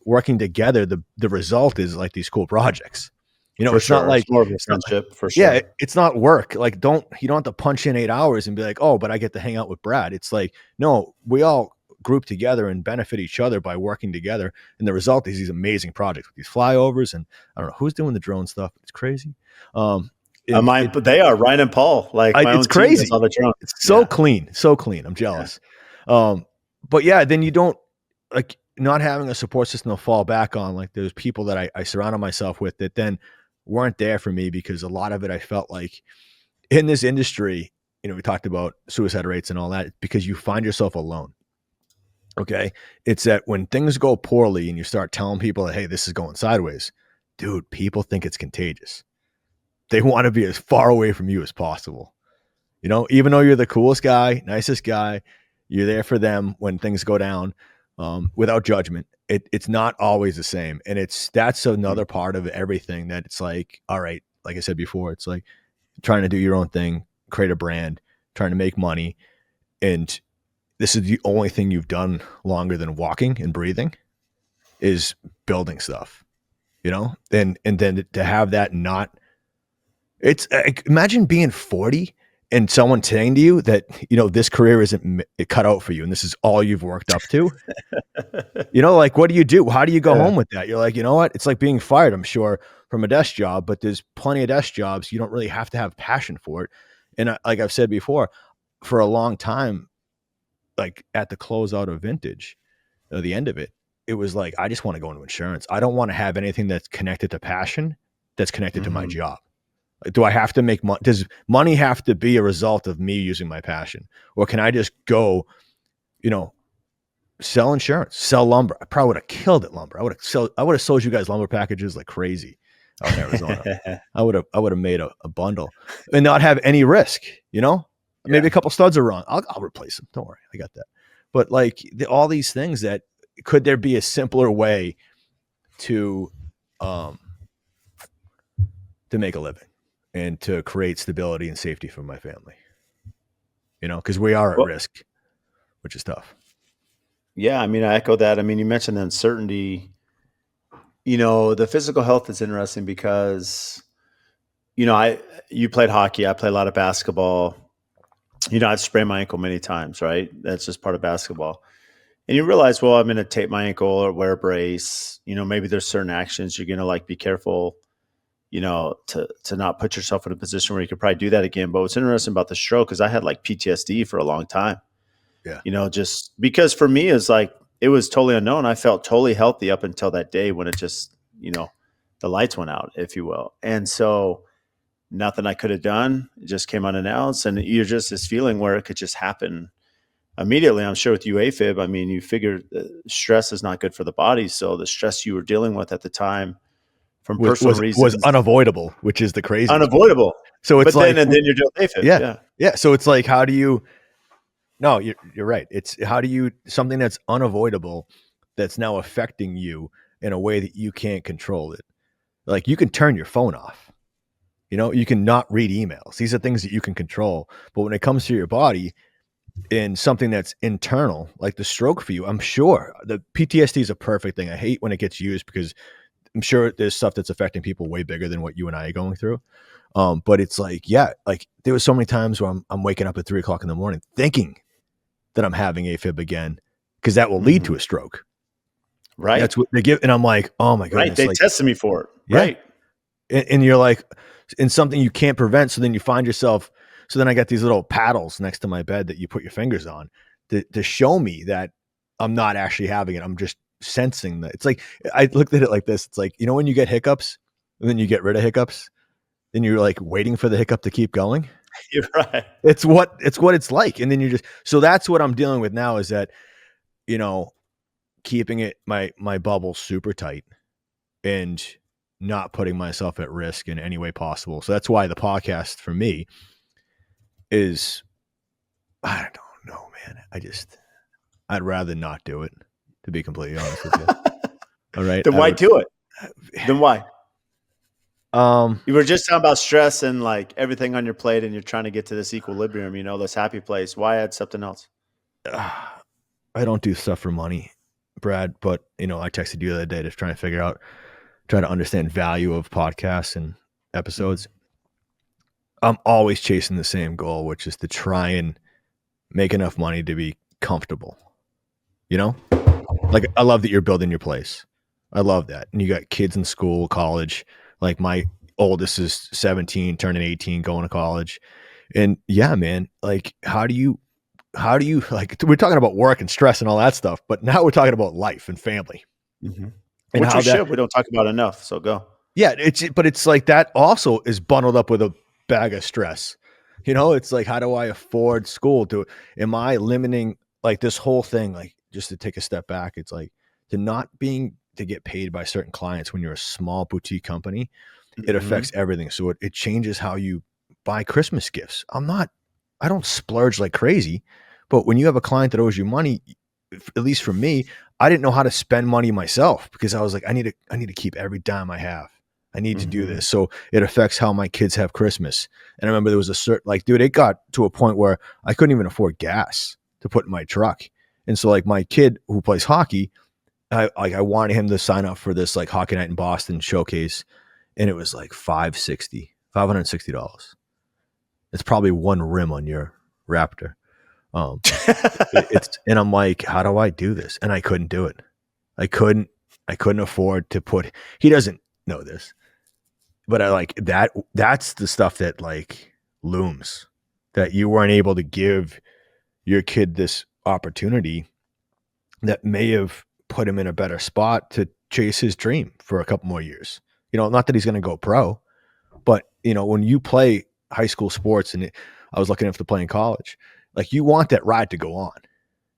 working together, the result is, like, these cool projects. For It's not sure. It's like, more of a it's not like, friendship for yeah, sure. it's not work. Like, you don't have to punch in 8 hours and be like, oh, but I get to hang out with Brad. It's like, no, we all group together and benefit each other by working together. And the result is these amazing projects with these flyovers. And I don't know who's doing the drone stuff. It's crazy. And Mine, but they are Ryan and Paul. Like my it's own team does crazy. all the drone. It's Yeah. so clean. I'm Yeah. jealous. But yeah, then you don't like not having a support system to fall back on. Like there's people that I surrounded myself with that then weren't there for me because a lot of it I felt like in this industry, we talked about suicide rates and all that because you find yourself alone. Okay. It's that when things go poorly and you start telling people that, hey, this is going sideways, dude, people think it's contagious. They want to be as far away from you as possible. Even though you're the coolest guy, nicest guy, you're there for them when things go down without judgment. It's not always the same. And that's another part of everything that it's like, all right, like I said before, it's like trying to do your own thing, create a brand, trying to make money. And this is the only thing you've done longer than walking and breathing is building stuff, and then to have that it's imagine being 40 and someone saying to you that, this career isn't cut out for you and this is all you've worked up to, like, what do you do? How do you go Yeah. home with that? You're like, you know what? It's like being fired, I'm sure, from a desk job, but there's plenty of desk jobs. You don't really have to have passion for it. And like I've said before, for a long time, like at the closeout of vintage, or the end of it, it was like, I just want to go into insurance. I don't want to have anything that's connected to passion that's connected to my Mhm. job. Do I have to make money? Does money have to be a result of me using my passion? Or can I just go, sell insurance, sell lumber? I probably would have killed it lumber. I would have sold you guys lumber packages like crazy out in Arizona. I would have made a bundle and not have any risk, Maybe Yeah. a couple studs are wrong. I'll replace them. Don't worry. I got that. But like all these things that could there be a simpler way to um to make a living and to create stability and safety for my family, because we are at Well, risk, which is tough. yeah, I mean, I echo that. I mean, you mentioned the uncertainty. The physical health is interesting because, you played hockey, I play a lot of basketball. I've sprained my ankle many times, right? That's just part of basketball. And you realize, well, I'm going to tape my ankle or wear a brace. Maybe there's certain actions you're going to like be careful, to not put yourself in a position where you could probably do that again. But what's interesting about the stroke is I had like PTSD for a long time. Yeah. Just because for me it's like it was totally unknown. I felt totally healthy up until that day when it just, the lights went out, if you will. And so nothing I could have done. It just came unannounced. And you're just this feeling where it could just happen immediately. I'm sure with you, AFib, I mean, you figure stress is not good for the body. So the stress you were dealing with at the time from was personal was was reasons, unavoidable, which is the craziest part. unavoidable. So it's But then, like, and then you're doing AFib. yeah, Yeah. yeah. So it's like, how do you? No, you're right. It's how do you something that's unavoidable that's now affecting you in a way that you can't control it. Like you can turn your phone off. You can not read emails. These are things that you can control. But when it comes to your body and something that's internal, like the stroke for you, I'm sure the PTSD is a perfect thing. I hate when it gets used because I'm sure there's stuff that's affecting people way bigger than what you and I are going through. But it's like, yeah, like there was so many times where I'm waking up at 3:00 in the morning thinking that I'm having AFib again because that will lead to Mhm. a stroke. Right. That's what they give. And I'm like, oh my Right. goodness. They Like, tested me for it. yeah. Right. And you're like, in something you can't prevent. So then you find yourself. So then I got these little paddles next to my bed that you put your fingers on to show me that I'm not actually having it. I'm just sensing that. It's like, I looked at it like this. It's like, when you get hiccups and then you get rid of hiccups, then you're like waiting for the hiccup to keep going. You're right. It's what it's like. And then so that's what I'm dealing with now is that, keeping it, my bubble super tight and not putting myself at risk in any way possible. So that's why the podcast for me is, I don't know, man. I'd rather not do it, to be completely honest with you. All right. Then I why would, do it? Then why? um, You were just talking about stress and like everything on your plate, and you're trying to get to this equilibrium, this happy place. Why add something else? I don't do stuff for money, Brad, but I texted you the other day just trying to figure out try to understand value of podcasts and episodes. Mhm. I'm always chasing the same goal, which is to try and make enough money to be comfortable. You know, like I love that you're building your place. I love that. And you got kids in school, college. Like my oldest is 17, turning 18, going to college. And yeah, man, like how do you like we're talking about work and stress and all that stuff, but now we're talking about life and family Mhm. and Which how we that should. We don't talk about enough. So go. yeah, it's like that also is bundled up with a bag of stress. You know, it's like how do I afford school? Am I limiting like this whole thing, like just to take a step back, it's like to not being to get paid by certain clients when you're a small boutique company, it affects Mhm. everything. So it changes how you buy Christmas gifts. I don't splurge like crazy, but when you have a client that owes you money, at least for me, I didn't know how to spend money myself because I was like, I need to keep every dime I have. I need to do Mhm. this. So it affects how my kids have Christmas. And I remember there was a certain like, dude, it got to a point where I couldn't even afford gas to put in my truck. And so like my kid who plays hockey, I wanted him to sign up for this like hockey night in Boston showcase. And it was like $560. It's probably one rim on your Raptor. Um, and I'm like, how do I do this? And I couldn't do it. I couldn't, I couldn't afford to put, he doesn't know this, but I like that. That's the stuff that like looms that you weren't able to give your kid this opportunity that may have put him in a better spot to chase his dream for a couple more years. You know, not that he's going to go pro, but you know, when you play high school sports I was lucky enough to play in college, like you want that ride to go on,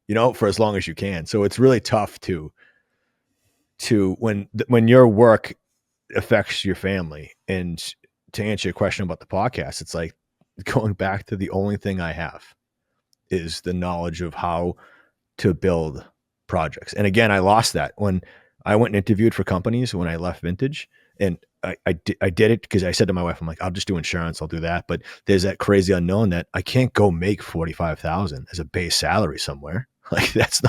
you know, for as long as you can. So it's really tough to when your work affects your family. And to answer your question about the podcast, it's like going back to the only thing I have is the knowledge of how to build projects. And again, I lost that when I went and interviewed for companies when I left Vintage. And I did it because I said to my wife, I'm like, I'll just do insurance. I'll do that. But there's that crazy unknown that I can't go make 45,000 as a base salary somewhere. Like that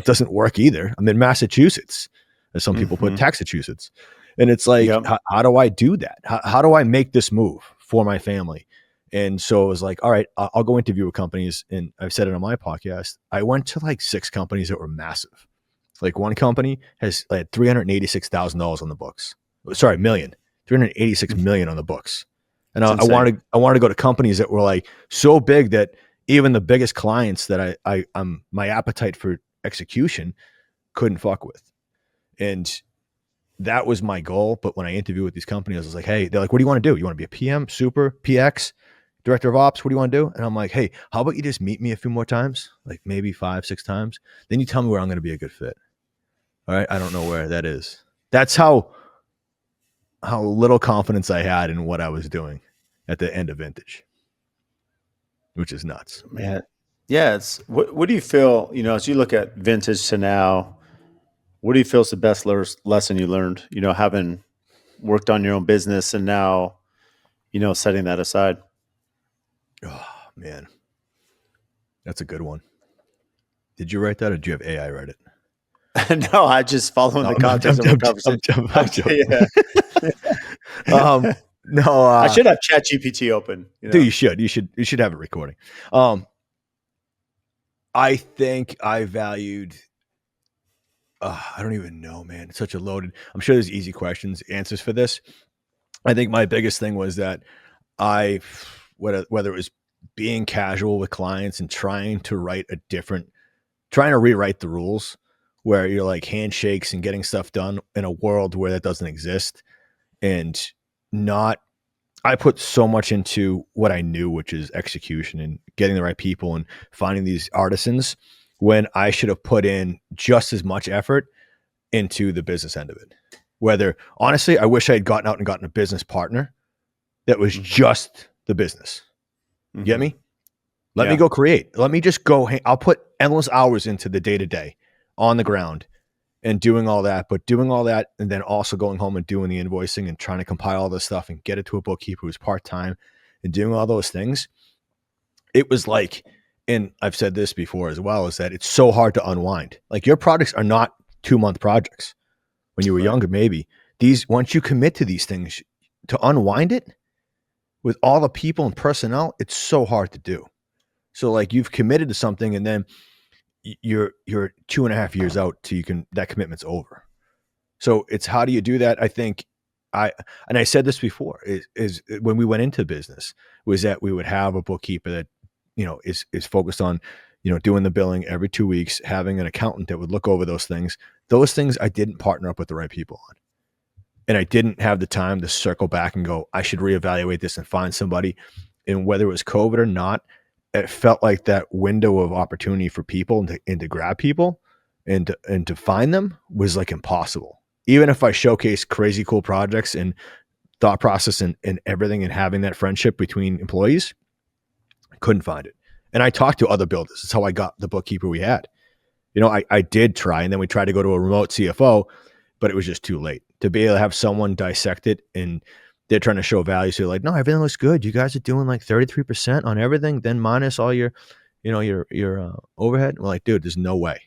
doesn't work either. I'm in Massachusetts, as some people put Mhm. Texachusetts. And it's like, Yep. how do I do that? How do I make this move for my family? And so it was like, all right, I'll go interview with companies. And I've said it on my podcast. I went to like 6 companies that were massive. Like one company has like $386,000 on the books. Sorry, million. 386 Mhm. million on the books. And It's insane. I wanted to go to companies that were like so big that even the biggest clients that I'm my appetite for execution couldn't fuck with. And that was my goal. But when I interviewed with these companies, I was like, hey, they're like, what do you want to do? You want to be a PM, super, PX, director of ops? What do you want to do? And I'm like, hey, how about you just meet me a few more times? Like maybe 5, 6 times. Then you tell me where I'm going to be a good fit. All right. I don't know where that is. That's how little confidence I had in what I was doing at the end of Vintage, which is nuts. Man. Yeah. What do you feel, as you look at vintage to now, what do you feel is the best lesson you learned, having worked on your own business and now, setting that aside? Oh man, that's a good one. Did you write that or did you have AI write it? No, I just following No, the context of our conversation. I'm I'm joking. yeah. No, I should have Chat GPT open, dude, you should have it recording. Um, I think I valued. I don't even know, man. It's such a loaded. I'm sure there's easy questions, answers for this. I think my biggest thing was that I, whether it was being casual with clients and trying to rewrite the rules, where you're like handshakes and getting stuff done in a world where that doesn't exist, and not I put so much into what I knew, which is execution and getting the right people and finding these artisans when I should have put in just as much effort into the business end of it. Whether honestly, I wish I had gotten out and gotten a business partner that was Mhm. just the business. You get Mhm. me? Let me Yeah. go create. Let me just go. I'll put endless hours into the day to day on the ground and doing all that, but doing all that and then also going home and doing the invoicing and trying to compile all this stuff and get it to a bookkeeper who's part time and doing all those things. It was like, and I've said this before as well, is that it's so hard to unwind. Like your projects are not 2-month projects. When you were Right. younger, maybe once you commit to these things, to unwind it with all the people and personnel, it's so hard to do. So like you've committed to something, and then you're 2.5 years out till that commitment's over. So it's, how do you do that? I think I said this before, is when we went into business, was that we would have a bookkeeper that, is focused on, doing the billing every 2 weeks, having an accountant that would look over those things. Those things I didn't partner up with the right people on. And I didn't have the time to circle back and go, I should reevaluate this and find somebody. And whether it was COVID or not, it felt like that window of opportunity for people and to grab people and to find them was like impossible. Even if I showcase crazy cool projects and thought process and everything, and having that friendship between employees, I couldn't find it. And I talked to other builders. That's how I got the bookkeeper we had. I did try, and then we tried to go to a remote CFO, but it was just too late to be able to have someone dissect it, and they're trying to show value. So they're like, no, everything looks good. You guys are doing like 33% on everything, then minus all your, your overhead. We're like, dude, there's no way.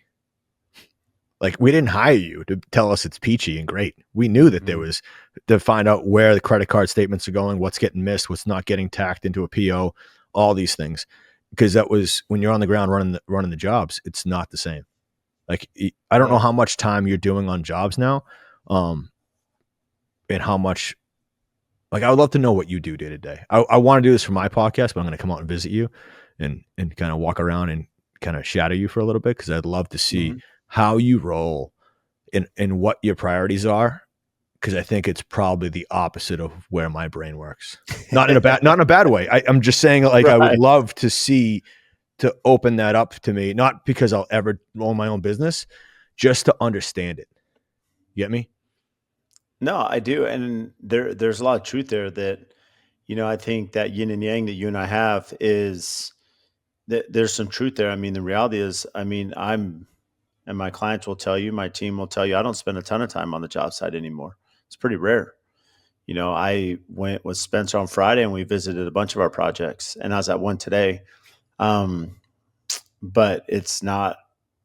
Like, we didn't hire you to tell us it's peachy and great. We knew that there was, to find out where the credit card statements are going, what's getting missed, what's not getting tacked into a PO, all these things. Because that was, when you're on the ground running the jobs, it's not the same. Like, I don't know how much time you're doing on jobs now, and how much, like, I would love to know what you do day to day. I want to do this for my podcast, but I'm going to come out and visit you and kind of walk around and kind of shadow you for a little bit, because I'd love to see how you roll and what your priorities are. Because I think it's probably the opposite of where my brain works. Not in a bad way. I'm just saying, like, right. I would love to see, to open that up to me, not because I'll ever own my own business, just to understand it. You get me? No, I do. And there's a lot of truth there that, I think that yin and yang that you and I have is that there's some truth there. I mean, the reality is, and my clients will tell you, my team will tell you, I don't spend a ton of time on the job site anymore. It's pretty rare. I went with Spencer on Friday and we visited a bunch of our projects, and I was at one today. But it's not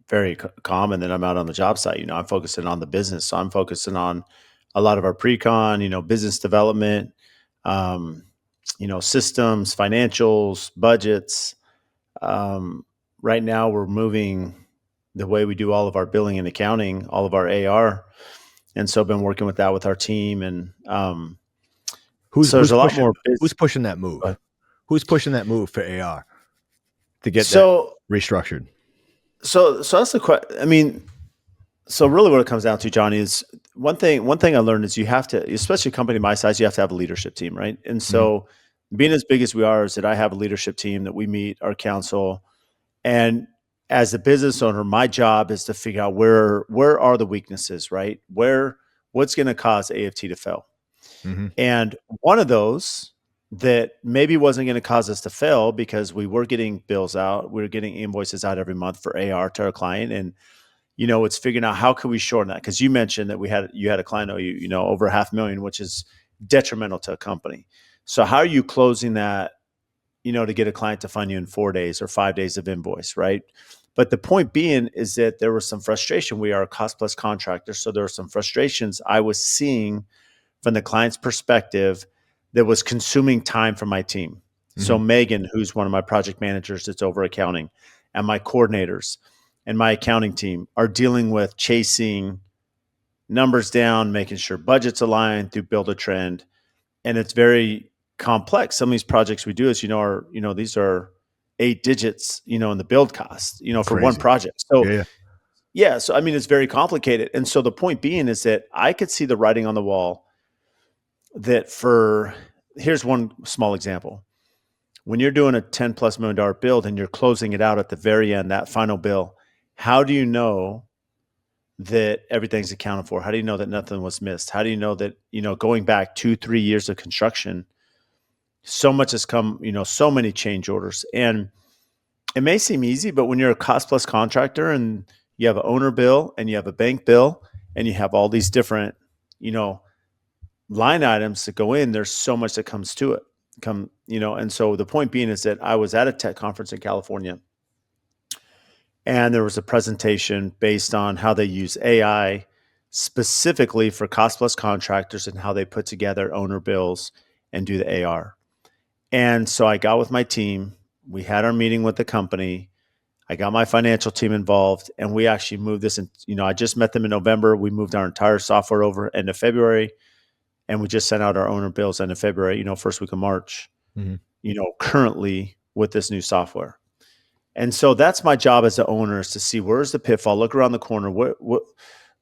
very common that I'm out on the job site. I'm focusing on the business. So I'm focusing on a lot of our pre-con, business development, systems, financials, budgets. Right now we're moving the way we do all of our billing and accounting, all of our AR. And so I've been working with that with our team. And who's pushing that move? Who's pushing that move for AR to get that restructured? So that's the question. So really what it comes down to, Johnny, is one thing I learned is you have to, especially a company my size, you have to have a leadership team, right? And so being as big as we are, is that I have a leadership team that we meet, our council. And as a business owner, my job is to figure out where are the weaknesses, right? What's going to cause AFT to fail? And one of those that maybe wasn't going to cause us to fail, because we were getting bills out, we were getting invoices out every month for AR to our client. And, it's figuring out how can we shorten that? Because you mentioned that you had a client owe you, over $500,000, which is detrimental to a company. So how are you closing that, to get a client to fund you in 4 days or 5 days of invoice, right? But the point being is that there was some frustration. We are a cost plus contractor. So there were some frustrations I was seeing from the client's perspective that was consuming time from my team. So Megan, who's one of my project managers that's over accounting, and my coordinators and my accounting team are dealing with chasing numbers down, making sure budgets align through build a trend. And it's very complex. Some of these projects we do, as these are 8 digits, in the build cost, for Crazy. one project. So so it's very complicated. And so the point being is that I could see the writing on the wall that here's one small example. When you're doing a $10+ million build and you're closing it out at the very end, that final bill, how do you know that everything's accounted for? How do you know that nothing was missed? How do you know that, going back 2-3 years of construction, so much has come, so many change orders? And it may seem easy, but when you're a cost plus contractor and you have an owner bill and you have a bank bill and you have all these different, line items that go in, there's so much that comes to it. And so the point being is that I was at a tech conference in California, and there was a presentation based on how they use AI specifically for cost plus contractors and how they put together owner bills and do the AR. And so I got with my team. We had our meeting with the company. I got my financial team involved, and we actually moved this. And I just met them in November. We moved our entire software over end of February, and we just sent out our owner bills end of February. First week of March. Mm-hmm. Currently with this new software. And so that's my job as the owner, is to see where's the pitfall, look around the corner.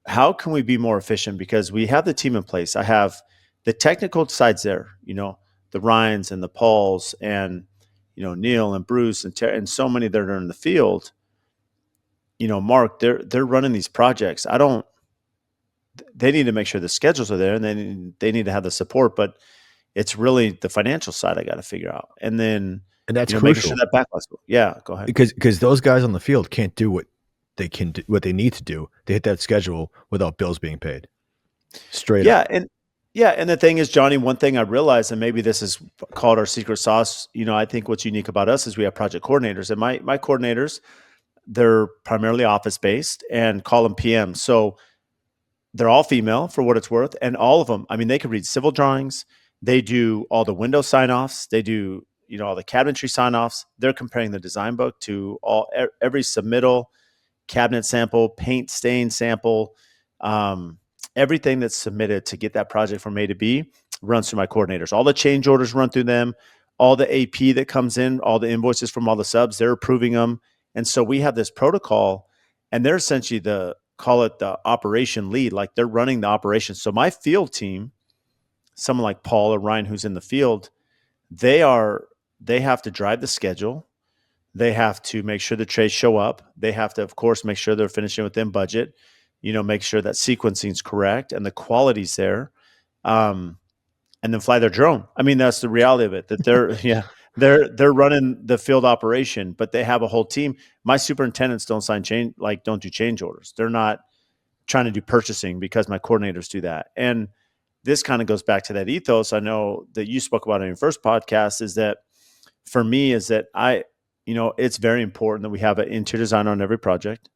How can we be more efficient? Because we have the team in place. I have the technical sides there, the Ryans and the Pauls and, Neil and Bruce and so many that are in the field. Mark, they're running these projects. They need to make sure the schedules are there, and they need to have the support, but it's really the financial side I got to figure out. And then, that's making crucial. sure that backlog's cool. Yeah, go ahead. Because those guys on the field can't do what they need to do to hit that schedule without bills being paid. Straight up. And the thing is, Johnny, one thing I realized, and maybe this is called our secret sauce, I think what's unique about us is we have project coordinators. And my coordinators, they're primarily office-based and call them PMs. So they're all female, for what it's worth. And all of them, they could read civil drawings. They do all the window sign-offs. They do, all the cabinetry sign-offs. They're comparing the design book to every submittal, cabinet sample, paint stain sample, everything that's submitted to get that project from A to B runs through my coordinators. All the change orders run through them. All the AP that comes in, all the invoices from all the subs, they're approving them. And so we have this protocol, and they're essentially call it the operation lead, like they're running the operation. So my field team, someone like Paul or Ryan who's in the field, they have to drive the schedule. They have to make sure the trades show up. They have to, of course, make sure they're finishing within budget, make sure that sequencing is correct and the quality's there. And then fly their drone. That's the reality of it, that they're running the field operation, but they have a whole team. My superintendents don't do change orders. They're not trying to do purchasing because my coordinators do that. And this kind of goes back to that ethos I know that you spoke about in your first podcast, is that for me is that it's very important that we have an interior designer on every project,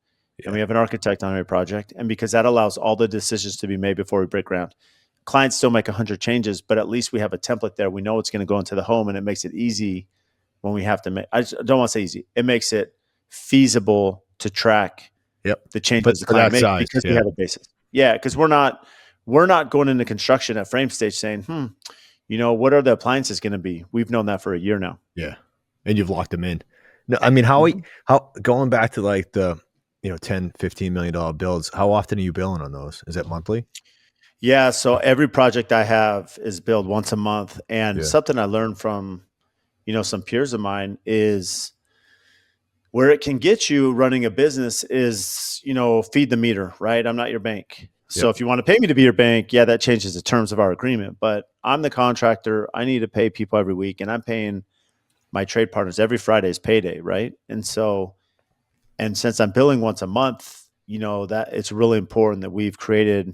and we have an architect on every project. And because that allows all the decisions to be made before we break ground. Clients still make 100 changes, but at least we have a template there. We know it's going to go into the home, and it makes it easy when we have to make, I don't want to say easy. It makes it feasible to track the changes the client makes because we have a basis. Yeah. Because we're not going into construction at frame stage saying, what are the appliances going to be? We've known that for a year now. Yeah. And you've locked them in. No, how going back to like the, $10, $15 million builds, how often are you billing on those? Is it monthly? Yeah. So every project I have is billed once a month. And something I learned from, some peers of mine is where it can get you running a business is, feed the meter, right? I'm not your bank. So if you want to pay me to be your bank, that changes the terms of our agreement. But I'm the contractor. I need to pay people every week, and I'm paying my trade partners every Friday is payday, right? And so, and since I'm billing once a month, that it's really important that we've created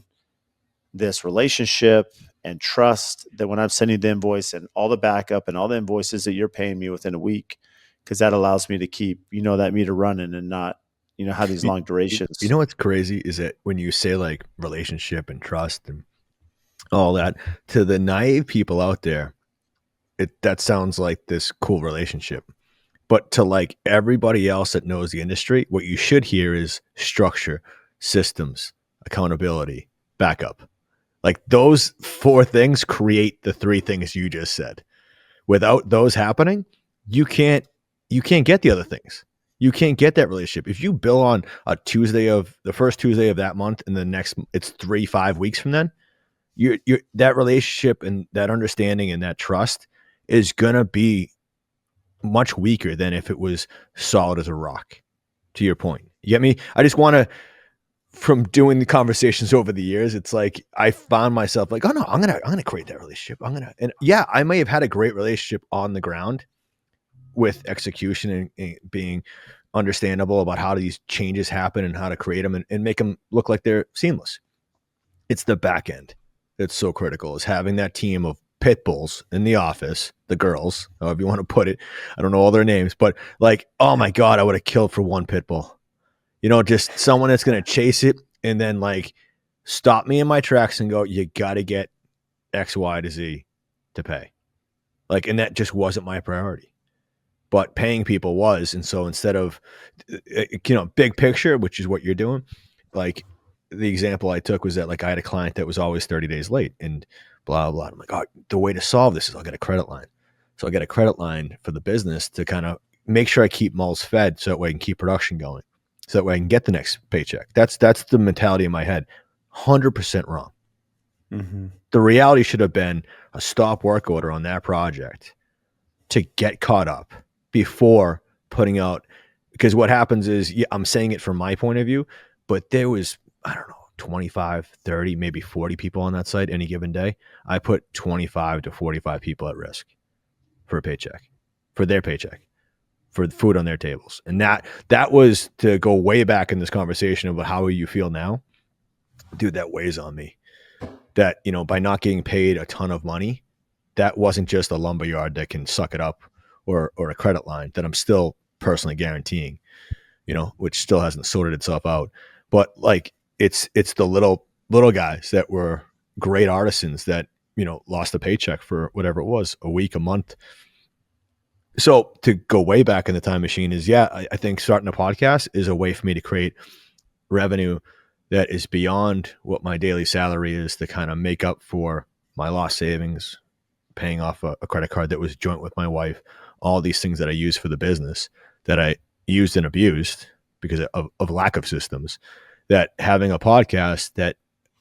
this relationship and trust that when I'm sending the invoice and all the backup and all the invoices that you're paying me within a week, because that allows me to keep, that meter running and not, have these long durations. What's crazy is that when you say like relationship and trust and all that, to the naive people out there, that sounds like this cool relationship. But to like everybody else that knows the industry, what you should hear is structure, systems, accountability, backup. Like those 4 things create the 3 things you just said. Without those happening, you can't get the other things. You can't get that relationship. If you bill on a Tuesday of the first Tuesday of that month, and the next it's 3-5 weeks from then, you that relationship and that understanding and that trust is gonna be much weaker than if it was solid as a rock. To your point, you get me? I just want to. From doing the conversations over the years, it's like I found myself like, oh no, I'm gonna create that relationship. And I may have had a great relationship on the ground with execution and being understandable about how these changes happen and how to create them and make them look like they're seamless. It's the back end that's so critical, is having that team of pit bulls in the office, the girls, however you want to put it. I don't know all their names, but like, oh my God, I would have killed for one pit bull. Just someone that's going to chase it and then like stop me in my tracks and go, you got to get X, Y to Z to pay. Like, and that just wasn't my priority. But paying people was. And so instead of, big picture, which is what you're doing, like the example I took was that like I had a client that was always 30 days late and blah, blah. I'm like, oh, the way to solve this is I'll get a credit line. So I get a credit line for the business to kind of make sure I keep mulls fed so that way I can keep production going. So that way I can get the next paycheck. That's the mentality in my head. 100% wrong. Mm-hmm. The reality should have been a stop work order on that project to get caught up before putting out, because what happens is, I'm saying it from my point of view, but there was, I don't know, 25, 30, maybe 40 people on that site any given day. I put 25 to 45 people at risk for a paycheck, for their paycheck, for food on their tables. And that was to go way back in this conversation about how you feel now. Dude, that weighs on me. That, by not getting paid a ton of money, that wasn't just a lumberyard that can suck it up or a credit line that I'm still personally guaranteeing, which still hasn't sorted itself out. But like, it's the little guys that were great artisans that, lost a paycheck for whatever it was, a week, a month. So to go way back in the time machine is, I think starting a podcast is a way for me to create revenue that is beyond what my daily salary is to kind of make up for my lost savings, paying off a credit card that was joint with my wife, all these things that I use for the business that I used and abused because of lack of systems, that having a podcast that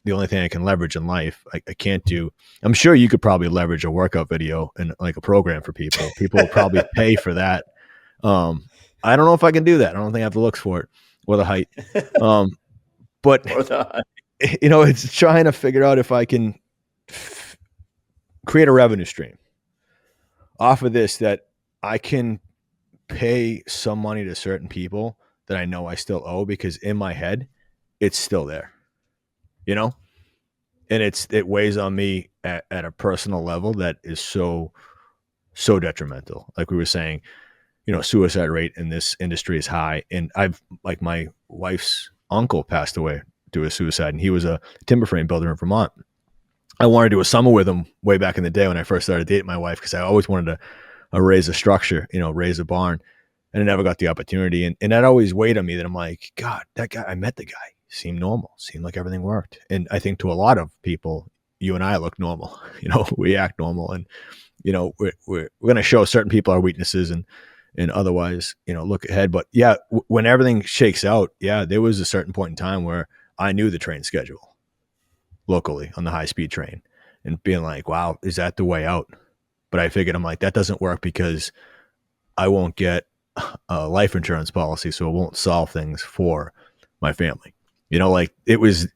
the only thing I can leverage in life, I can't do. I'm sure you could probably leverage a workout video and like a program for people. People will probably pay for that. I don't know if I can do that. I don't think I have the looks for it or the height. But it's trying to figure out if I can create a revenue stream off of this, that I can pay some money to certain people that I know I still owe, because in my head, it's still there, and it weighs on me at a personal level that is so detrimental. Like we were saying, suicide rate in this industry is high. And like my wife's uncle passed away due to suicide, and he was a timber frame builder in Vermont. I wanted to do a summer with him way back in the day when I first started dating my wife, because I always wanted to raise a structure, raise a barn, and I never got the opportunity. And that always weighed on me, that I'm like, God, that guy, I met the guy, seemed normal, seemed like everything worked. And I think to a lot of people, you and I look normal, we act normal, and, we're going to show certain people our weaknesses and otherwise, look ahead. But when everything shakes out, there was a certain point in time where I knew the train schedule locally on the high speed train and being like, wow, is that the way out? But I figured, I'm like, that doesn't work, because I won't get a life insurance policy. So it won't solve things for my family. Like it was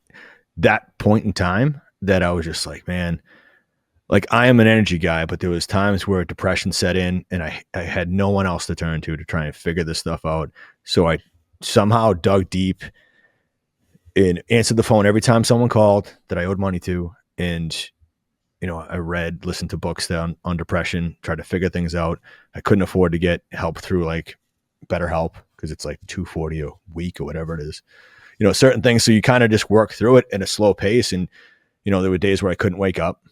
that point in time that I was just like, man, like I am an energy guy, but there was times where depression set in and I had no one else to turn to try and figure this stuff out. So I somehow dug deep and answered the phone every time someone called that I owed money to. And, I listened to books on depression, tried to figure things out. I couldn't afford to get help through like BetterHelp, because it's like $240 a week or whatever it is, certain things. So you kind of just work through it at a slow pace. And, there were days where I couldn't wake up,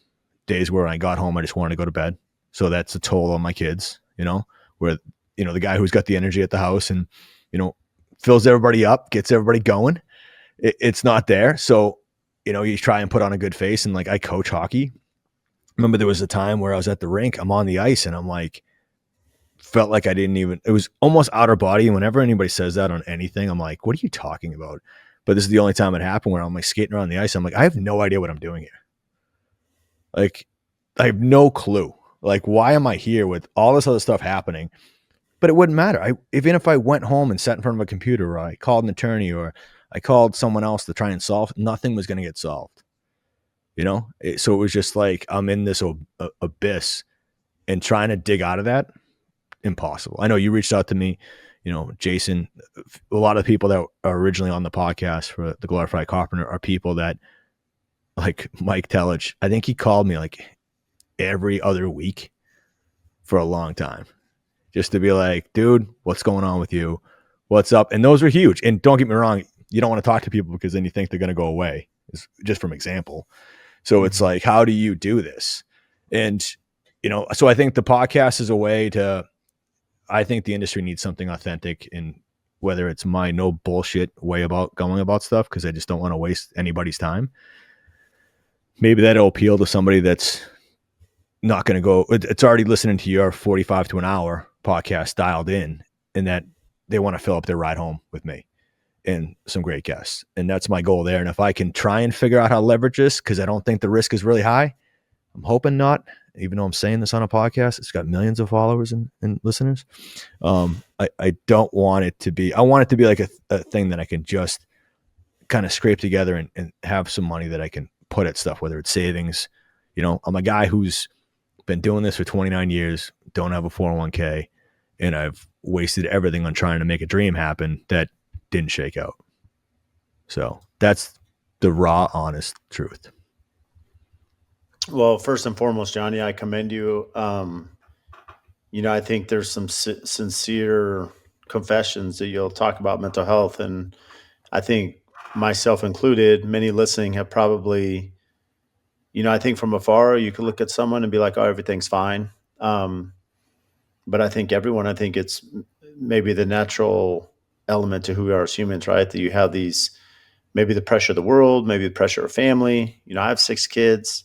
days where I got home, I just wanted to go to bed. So that's a toll on my kids, where, the guy who's got the energy at the house and, fills everybody up, gets everybody going. It's not there. So, you try and put on a good face. And like, I coach hockey. Remember there was a time where I was at the rink, I'm on the ice, and I'm like, felt like it was almost outer body. And whenever anybody says that on anything, I'm like, what are you talking about? But this is the only time it happened where I'm like skating around the ice. I'm like, I have no idea what I'm doing here. Like, I have no clue. Like, why am I here with all this other stuff happening? But it wouldn't matter. Even if I went home and sat in front of a computer, or I called an attorney, or I called someone else to try and solve, nothing was going to get solved. So it was just like, I'm in this abyss and trying to dig out of that. Impossible. I know you reached out to me, Jason. A lot of people that are originally on the podcast for the Glorified Carpenter are people that, like Mike Tellich, I think he called me like every other week for a long time, just to be like, dude, what's going on with you? What's up? And those are huge. And don't get me wrong, you don't want to talk to people because then you think they're going to go away. just from example. So it's like, how do you do this? And, so I think the podcast is a way I think the industry needs something authentic, and whether it's my no bullshit way about going about stuff, because I just don't want to waste anybody's time. Maybe that'll appeal to somebody that's not going to go, it's already listening to your 45 to an hour podcast dialed in, and that they want to fill up their ride home with me and some great guests. And that's my goal there. And if I can try and figure out how to leverage this, because I don't think the risk is really high, I'm hoping not, even though I'm saying this on a podcast, it's got millions of followers and listeners. I don't want it to be, I want it to be like a thing that I can just kind of scrape together and have some money that I can put at stuff, whether it's savings. I'm a guy who's been doing this for 29 years, don't have a 401k, and I've wasted everything on trying to make a dream happen that didn't shake out. So that's the raw, honest truth. Well, first and foremost, Johnny, I commend you. I think there's some sincere confessions that you'll talk about mental health. And I think myself included, many listening have probably, I think from afar, you could look at someone and be like, oh, everything's fine. But I think it's maybe the natural element to who we are as humans, right? That you have these, maybe the pressure of the world, maybe the pressure of family. I have 6 kids.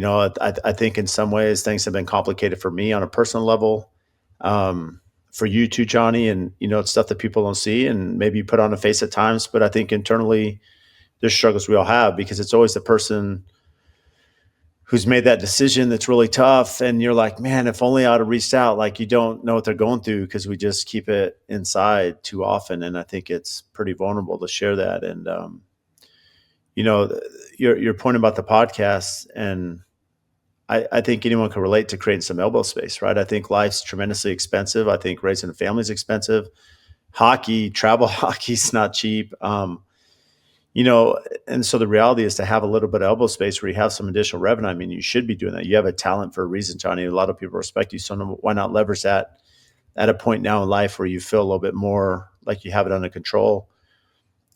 I think in some ways things have been complicated for me on a personal level, for you too, Johnny. And, it's stuff that people don't see and maybe you put on a face at times, but I think internally there's struggles we all have, because it's always the person who's made that decision that's really tough. And you're like, man, if only I would have reached out. Like, you don't know what they're going through because we just keep it inside too often. And I think it's pretty vulnerable to share that. And, your point about the podcast, and I think anyone can relate to creating some elbow space, right? I think life's tremendously expensive. I think raising a family is expensive. Travel hockey's not cheap. And so the reality is to have a little bit of elbow space where you have some additional revenue. I mean, you should be doing that. You have a talent for a reason, Johnny. A lot of people respect you. So why not leverage that at a point now in life where you feel a little bit more like you have it under control?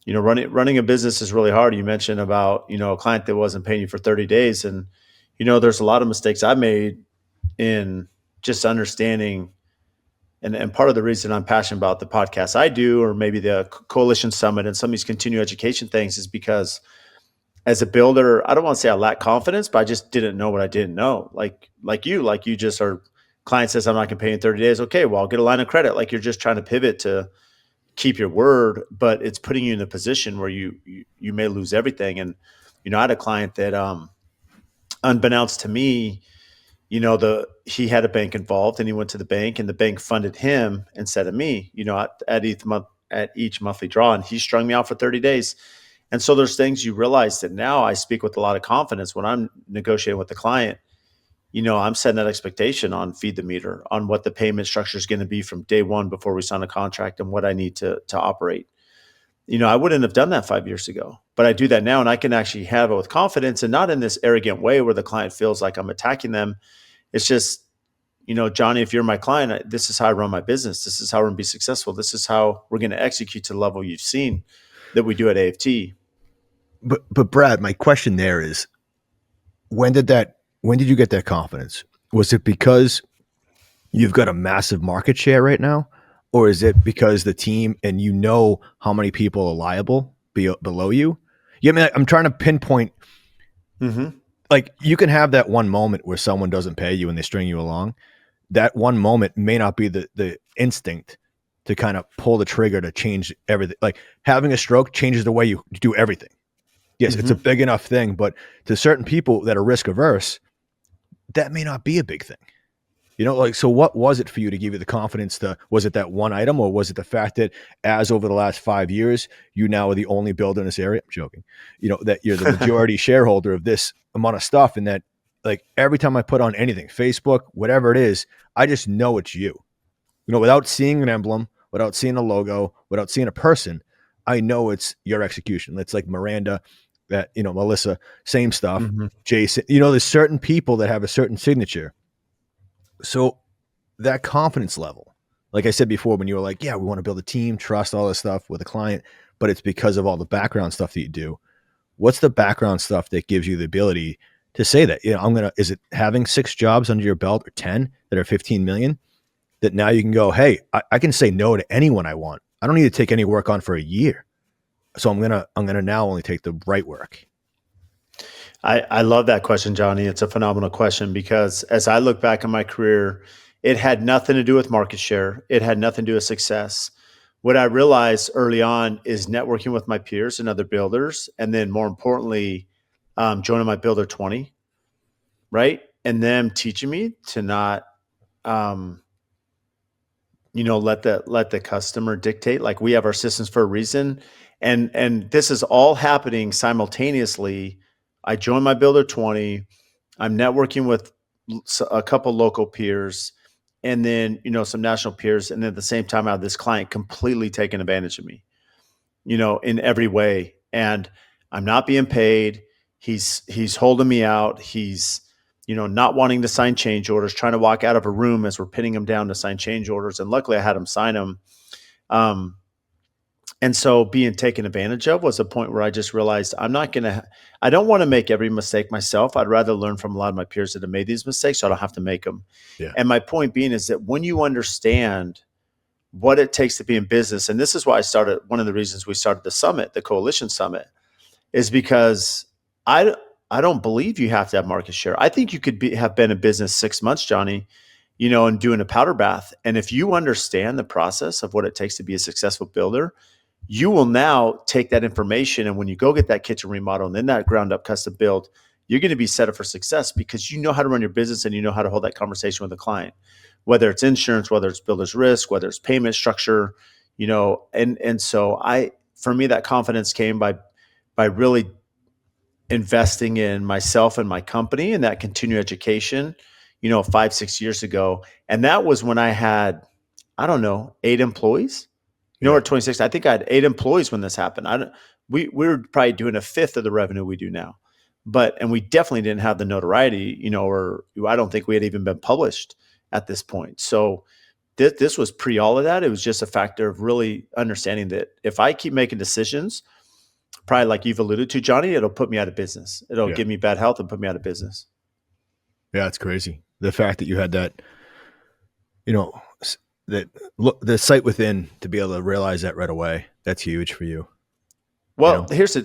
Running a business is really hard. You mentioned about, a client that wasn't paying you for 30 days. And, there's a lot of mistakes I made in just understanding. And part of the reason I'm passionate about the podcast I do, or maybe the Coalition Summit and some of these continuing education things, is because as a builder, I don't want to say I lack confidence, but I just didn't know what I didn't know. Like you just are, client says, I'm not going to pay you in 30 days. Okay, well, I'll get a line of credit. Like, you're just trying to pivot to keep your word, but it's putting you in a position where you may lose everything. And, I had a client that, unbeknownst to me, he had a bank involved, and he went to the bank, and the bank funded him instead of me, at each monthly draw, and he strung me out for 30 days. And so there's things you realize that now I speak with a lot of confidence when I'm negotiating with the client. I'm setting that expectation on feed the meter, on what the payment structure is going to be from day one before we sign a contract, and what I need to operate. I wouldn't have done that 5 years ago, but I do that now, and I can actually have it with confidence, and not in this arrogant way where the client feels like I'm attacking them. It's just, Johnny, if you're my client, this is how I run my business. This is how we're going to be successful. This is how we're going to execute to the level you've seen that we do at AFT. But Brad, my question there is, when did you get that confidence? Was it because you've got a massive market share right now? Or is it because the team and how many people are liable below you? Yeah, I mean, I'm trying to pinpoint. Mm-hmm. Like, you can have that one moment where someone doesn't pay you and they string you along. That one moment may not be the instinct to kind of pull the trigger to change everything. Like, having a stroke changes the way you do everything. Yes, mm-hmm. It's a big enough thing, but to certain people that are risk averse, that may not be a big thing. So what was it for you to give you the confidence was it that one item, or was it the fact that as over the last 5 years, you now are the only builder in this area? I'm joking. That you're the majority shareholder of this amount of stuff, and that, like, every time I put on anything, Facebook, whatever it is, I just know it's you. Without seeing an emblem, without seeing a logo, without seeing a person, I know it's your execution. It's like Miranda, that, Melissa, same stuff. Mm-hmm. Jason, there's certain people that have a certain signature. So that confidence level, like I said before, when you were like, yeah, we want to build a team, trust, all this stuff with a client, but it's because of all the background stuff that you do. What's the background stuff that gives you the ability to say that, is it having 6 jobs under your belt or 10 that are 15 million that now you can go, hey, I can say no to anyone I want. I don't need to take any work on for a year. So I'm gonna now only take the right work. I love that question, Johnny. It's a phenomenal question because as I look back on my career, it had nothing to do with market share. It had nothing to do with success. What I realized early on is networking with my peers and other builders, and then more importantly, joining my Builder 20, right? And them teaching me to not, um, let the customer dictate. Like we have our systems for a reason, and this is all happening simultaneously. I joined my Builder 20. I'm networking with a couple local peers, and then some national peers, and then at the same time, I have this client completely taking advantage of me, in every way. And I'm not being paid. He's holding me out. He's, not wanting to sign change orders, trying to walk out of a room as we're pinning him down to sign change orders. And luckily I had him sign them. Um, and so being taken advantage of was a point where I just realized I don't want to make every mistake myself. I'd rather learn from a lot of my peers that have made these mistakes so I don't have to make them. Yeah. And my point being is that when you understand what it takes to be in business. And this is why one of the reasons we started the summit, the coalition summit, is because I, I don't believe you have to have market share. I think you could have been in business 6 months, Johnny, and doing a powder bath. And if you understand the process of what it takes to be a successful builder, you will now take that information. And when you go get that kitchen remodel and then that ground up custom build, you're going to be set up for success because you know how to run your business and you know how to hold that conversation with the client, whether it's insurance, whether it's builder's risk, whether it's payment structure, and so for me, that confidence came by really investing in myself and my company and that continued education, 5, 6 years ago. And that was when I had, I don't know, 8 employees. Yeah. Or 26. I think I had 8 employees when this happened. We were probably doing a fifth of the revenue we do now, and we definitely didn't have the notoriety, or I don't think we had even been published at this point. So this was pre all of that. It was just a factor of really understanding that if I keep making decisions, probably like you've alluded to, Johnny, it'll put me out of business. It'll Yeah. give me bad health and put me out of business. Yeah. It's crazy. The fact that you had that, that look, the sight within to be able to realize that right away. That's huge for you. Well, here's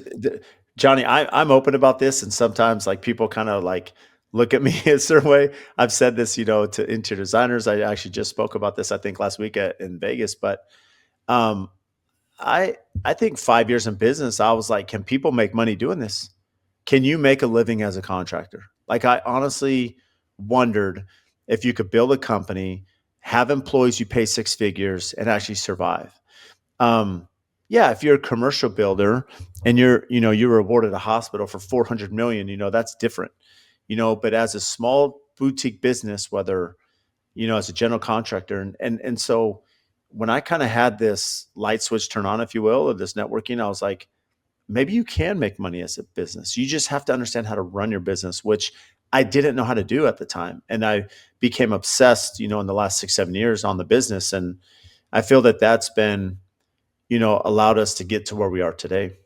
Johnny, I'm open about this. And sometimes like people kind of like look at me a certain way. I've said this, to interior designers. I actually just spoke about this, I think last week in Vegas, but, um, I think 5 years in business, I was like, can people make money doing this? Can you make a living as a contractor? Like I honestly wondered if you could build a company, have employees you pay 6 figures and actually survive. Um, yeah, if you're a commercial builder and you're awarded a hospital for 400 million, that's different. But as a small boutique business, whether as a general contractor, and so when I kind of had this light switch turn on, if you will, of this networking, I was like, maybe you can make money as a business. You just have to understand how to run your business, which I didn't know how to do at the time. And I became obsessed, in the last 6, 7 years on the business. And I feel that that's been, allowed us to get to where we are today.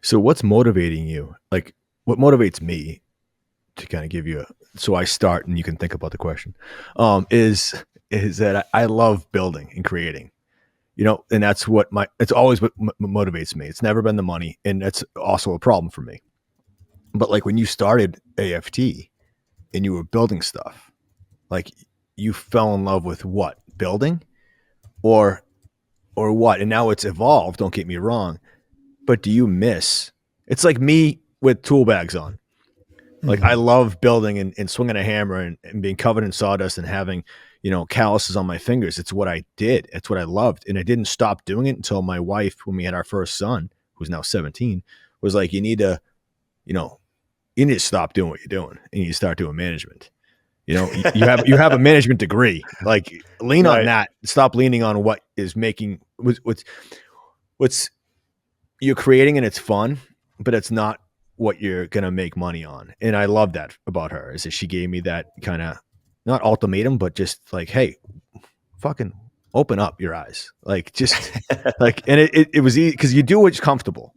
So what's motivating you? Like what motivates me to kind of give you so I start and you can think about the question, is that I love building and creating, and that's it's always what motivates me. It's never been the money. And that's also a problem for me. But like when you started AFT and you were building stuff, like you fell in love with what, building or what? And now it's evolved. Don't get me wrong. But do you miss, it's like me with tool bags on. Like I love building and swinging a hammer and being covered in sawdust and having, calluses on my fingers. It's what I did. It's what I loved. And I didn't stop doing it until my wife, when we had our first son, who's now 17, was like, you need to, stop doing what you're doing and you start doing management. You have a management degree. Like lean on that. Stop leaning on what is making what's you're creating, and it's fun, but it's not what you're gonna make money on. And I love that about her, is that she gave me that kind of not ultimatum, but just like, hey, fucking open up your eyes. Like just like, and it was easy because you do what's comfortable.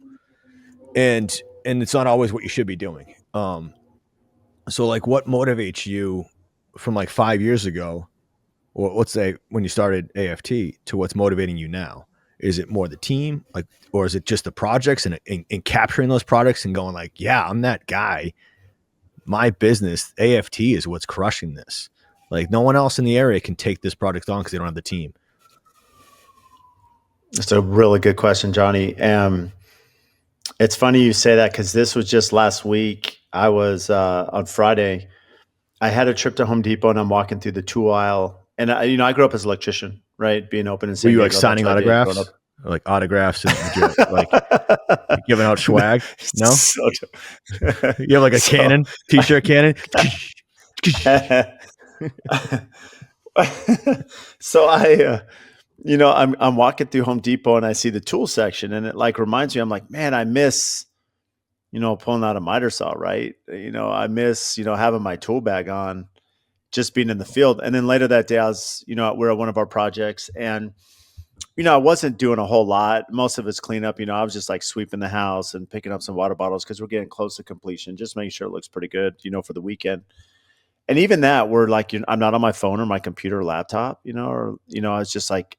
And and it's not always what you should be doing. So like what motivates you from like 5 years ago, or let's say when you started AFT, to what's motivating you now? Is it more the team, like, or is it just the projects and capturing those products and going like, yeah, I'm that guy. My business, AFT, is what's crushing this. Like no one else in the area can take this product on because they don't have the team. It's a really good question, Johnny. It's funny you say that because this was just last week. I was on Friday. I had a trip to Home Depot and I'm walking through the tool aisle. And I grew up as an electrician, right? Being open in Were San you like Diego. That's signing what I did growing up. autographs, or like autographs, and would you like giving out swag? No, So, you have like a so cannon t-shirt cannon. so I'm walking through Home Depot and I see the tool section and it like reminds me, I'm like, man, I miss, pulling out a miter saw, right? I miss, having my tool bag on, just being in the field. And then later that day, I was, we're at one of our projects and, I wasn't doing a whole lot. Most of it's cleanup. I was just like sweeping the house and picking up some water bottles because we're getting close to completion, just making sure it looks pretty good, for the weekend. And even that, we're like, I'm not on my phone or my computer or laptop, I was just like,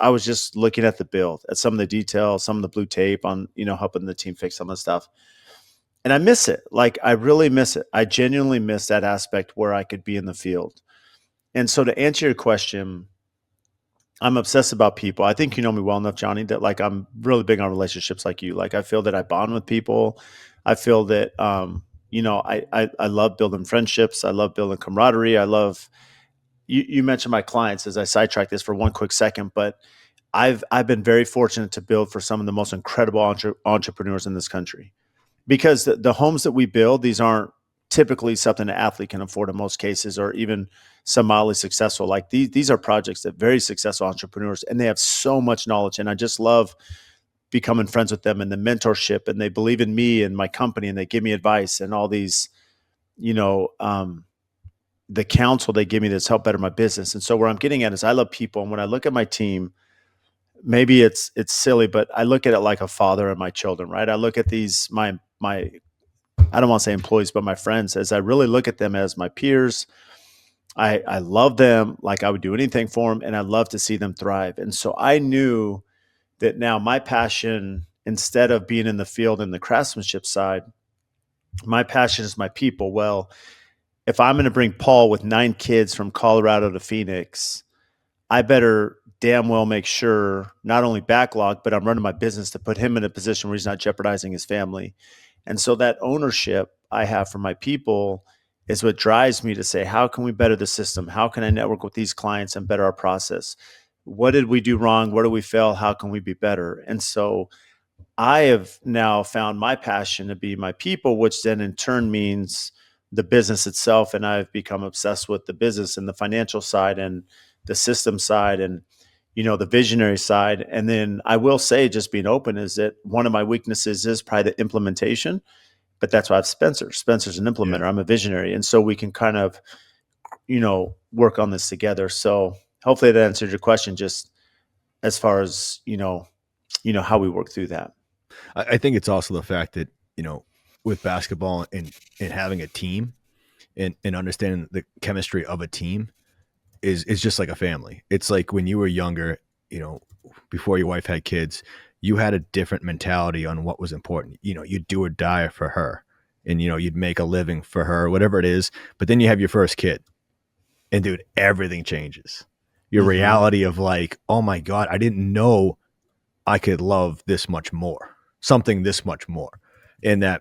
I was just looking at the build, at some of the details, some of the blue tape on, helping the team fix some of the stuff. And I miss it. Like, I really miss it. I genuinely miss that aspect where I could be in the field. And so to answer your question, I'm obsessed about people. I think you know me well enough, Johnny, that like I'm really big on relationships like you. Like I feel that I bond with people. I feel that I love building friendships. I love building camaraderie. I love you mentioned my clients as I sidetrack this for one quick second, but I've been very fortunate to build for some of the most incredible entrepreneurs in this country because the homes that we build, these aren't typically something an athlete can afford in most cases, or even some mildly successful. Like these are projects that very successful entrepreneurs, and they have so much knowledge. And I just love becoming friends with them and the mentorship, and they believe in me and my company, and they give me advice and all these, the counsel they give me that's helped better my business. And so where I'm getting at is I love people. And when I look at my team, maybe it's silly, but I look at it like a father and my children, right? I look at these, my I don't want to say employees, but my friends, as I really look at them as my peers. I love them like I would do anything for them, and I love to see them thrive. And so I knew that now my passion, instead of being in the field and the craftsmanship side, my passion is my people. Well, if I'm going to bring Paul with 9 kids from Colorado to Phoenix, I better damn well make sure not only backlog, but I'm running my business to put him in a position where he's not jeopardizing his family. And so that ownership I have for my people is what drives me to say, how can we better the system? How can I network with these clients and better our process? What did we do wrong? Where did we fail? How can we be better? And so I have now found my passion to be my people, which then in turn means the business itself. And I've become obsessed with the business and the financial side and the system side and, the visionary side. And then I will say, just being open, is that one of my weaknesses is probably the implementation, but that's why I have Spencer. Spencer's an implementer. Yeah. I'm a visionary. And so we can kind of, work on this together. So hopefully that answered your question, just as far as, how we work through that. I think it's also the fact that, with basketball and having a team and understanding the chemistry of a team is just like a family. It's like when you were younger, before your wife had kids, you had a different mentality on what was important. You'd do or die for her, and you'd make a living for her, whatever it is. But then you have your first kid, and dude, everything changes. Your reality of like, oh my God, I didn't know I could love this much more, something this much more, and that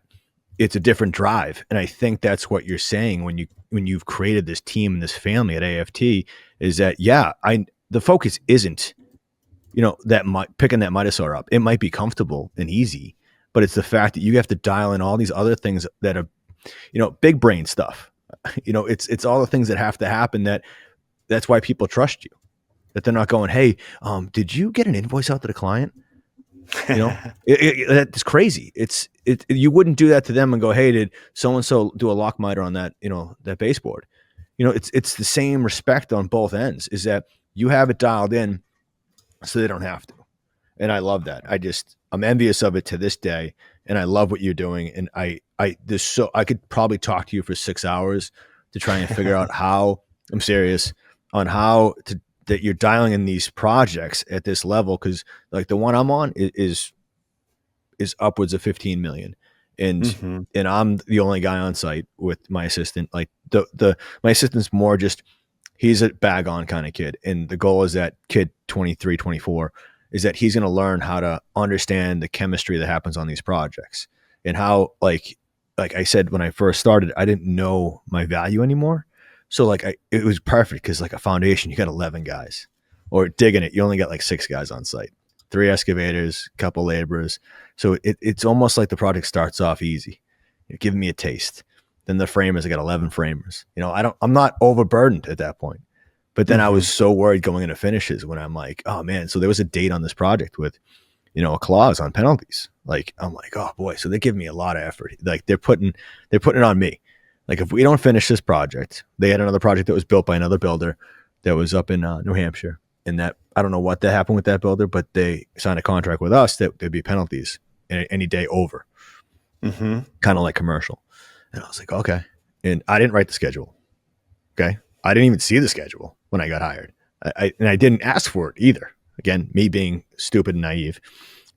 it's a different drive. And I think that's what you're saying when you've created this team and this family at AFT, is that, the focus isn't, picking that Midasaur up. It might be comfortable and easy, but it's the fact that you have to dial in all these other things that are, big brain stuff. It's all the things that have to happen. That's why people trust you, that they're not going, hey, did you get an invoice out to the client? It's crazy. You wouldn't do that to them and go, hey, did so-and-so do a lock miter on that, that baseboard? It's the same respect on both ends, is that you have it dialed in so they don't have to. And I love that. I'm envious of it to this day. and I love what you're doing. And I could probably talk to you for 6 hours to try and figure out how, I'm serious, on how to, that you're dialing in these projects at this level. Cause like the one I'm on is upwards of 15 million. And, Mhm. and I'm the only guy on site with my assistant. Like my assistant's more just, he's a bag on kind of kid. And the goal is that kid 23, 24 is that he's going to learn how to understand the chemistry that happens on these projects and how, like I said, when I first started, I didn't know my value anymore. So like it was perfect. Cause like a foundation, you got 11 guys, or digging it, you only got like 6 guys on site, 3 excavators, couple laborers. So it's almost like the project starts off easy. You're giving me a taste. Then the framers, I got 11 framers. You know, I'm not overburdened at that point. But then I was Mhm. so worried going into finishes when I'm like, oh man. So there was a date on this project with, you know, a clause on penalties. Like, I'm like, oh boy. So they give me a lot of effort. Like they're putting it on me. Like if we don't finish this project, they had another project that was built by another builder that was up in New Hampshire. And that, I don't know what that happened with that builder, but they signed a contract with us that there'd be penalties any day over, Mhm. kind of like commercial. And I was like, okay. And I didn't write the schedule. Okay. I didn't even see the schedule when I got hired. And I didn't ask for it either. Again, me being stupid and naive,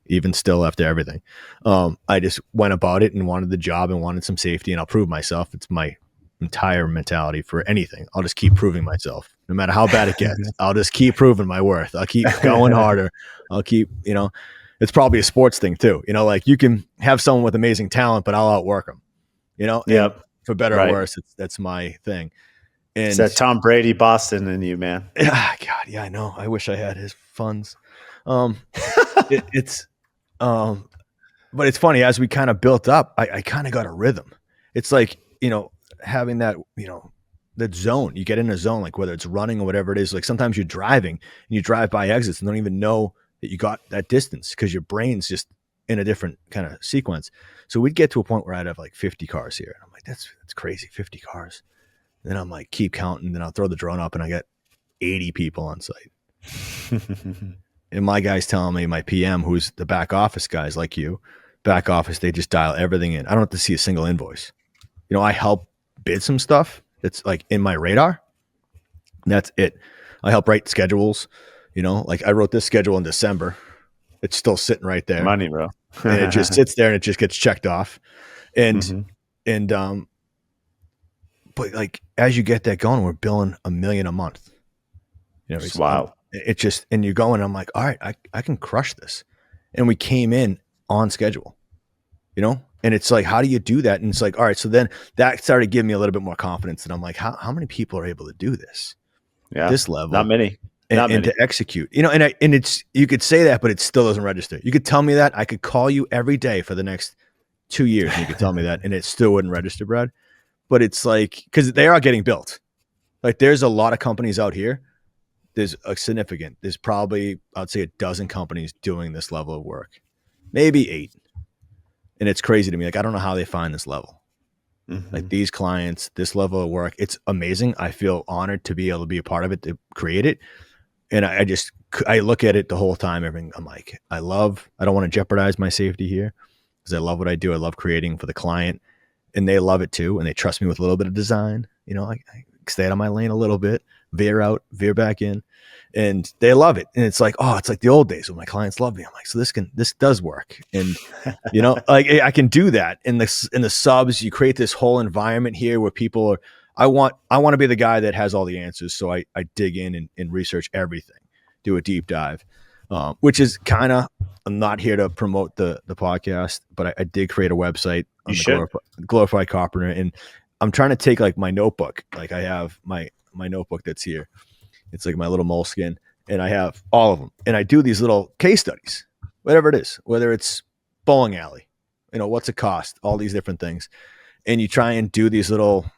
even still after everything. I just went about it and wanted the job and wanted some safety, and I'll prove myself. It's my entire mentality for anything. I'll just keep proving myself no matter how bad it gets. I'll just keep proving my worth. I'll keep going harder. I'll keep, you know, it's probably a sports thing too. You know, like you can have someone with amazing talent, but I'll outwork them, you know, and Yep. for better or Right. worse, that's my thing. It's And that Tom Brady Boston in you, man. God, yeah, I know. I wish I had his funds. Um, it's, um, but it's funny as we kind of built up, I kind of got a rhythm. It's like, you know, having that, you know, that zone, you get in a zone, like whether it's running or whatever it is, like sometimes you're driving and you drive by exits and don't even know that you got that distance because your brain's just in a different kind of sequence. So we'd get to a point where I'd have like 50 cars here. And I'm like, that's crazy. 50 cars. And then I'm like, keep counting. Then I'll throw the drone up and I get 80 people on site. And my guy's telling me, my PM, who's the back office guys like you, back office, they just dial everything in. I don't have to see a single invoice. You know, I help bid some stuff that's like in my radar. That's it. I help write schedules. You know, like I wrote this schedule in December. It's still sitting right there. Money, bro. And it just sits there and it just gets checked off. And Mhm. and but like as you get that going, we're billing $1 million a month. You know, It's wild. it just, and you're going, I'm like, all right, I can crush this. And we came in on schedule, you know? And it's like, how do you do that? And it's like, all right, so then that started giving me a little bit more confidence. And I'm like, how many people are able to do this at Yeah. this Not level many. Not and to many. execute, you know? And it's, you could say that, but it still doesn't register. You could tell me that. I could call you every day for the next 2 years and you could tell me that and it still wouldn't register, Brad. But it's like, because they are getting built. Like there's a lot of companies out here. There's probably, I'd say, a dozen companies doing this level of work, maybe 8. And it's crazy to me. Like, I don't know how they find this level. Like Mhm. these clients, this level of work, it's amazing. I feel honored to be able to be a part of it, to create it. And I look at it the whole time. Everything, I'm like, I don't want to jeopardize my safety here because I love what I do. I love creating for the client and they love it too. And they trust me with a little bit of design. You know, I stay out of my lane a little bit, veer out, veer back in, and they love it. And it's like, oh, it's like the old days when my clients love me. I'm like, so this does work. And you know, like I can do that in the subs. You create this whole environment here where people are. I want to be the guy that has all the answers. So I dig in and research everything, do a deep dive, which is kind of. I'm not here to promote the podcast, but I did create a website You on the should. Glorified Carpenter, and I'm trying to take like my notebook. Like I have my notebook that's here. It's like my little moleskin, and I have all of them, and I do these little case studies, whatever it is, whether it's bowling alley, you know, what's it cost, all these different things, and you try and do these little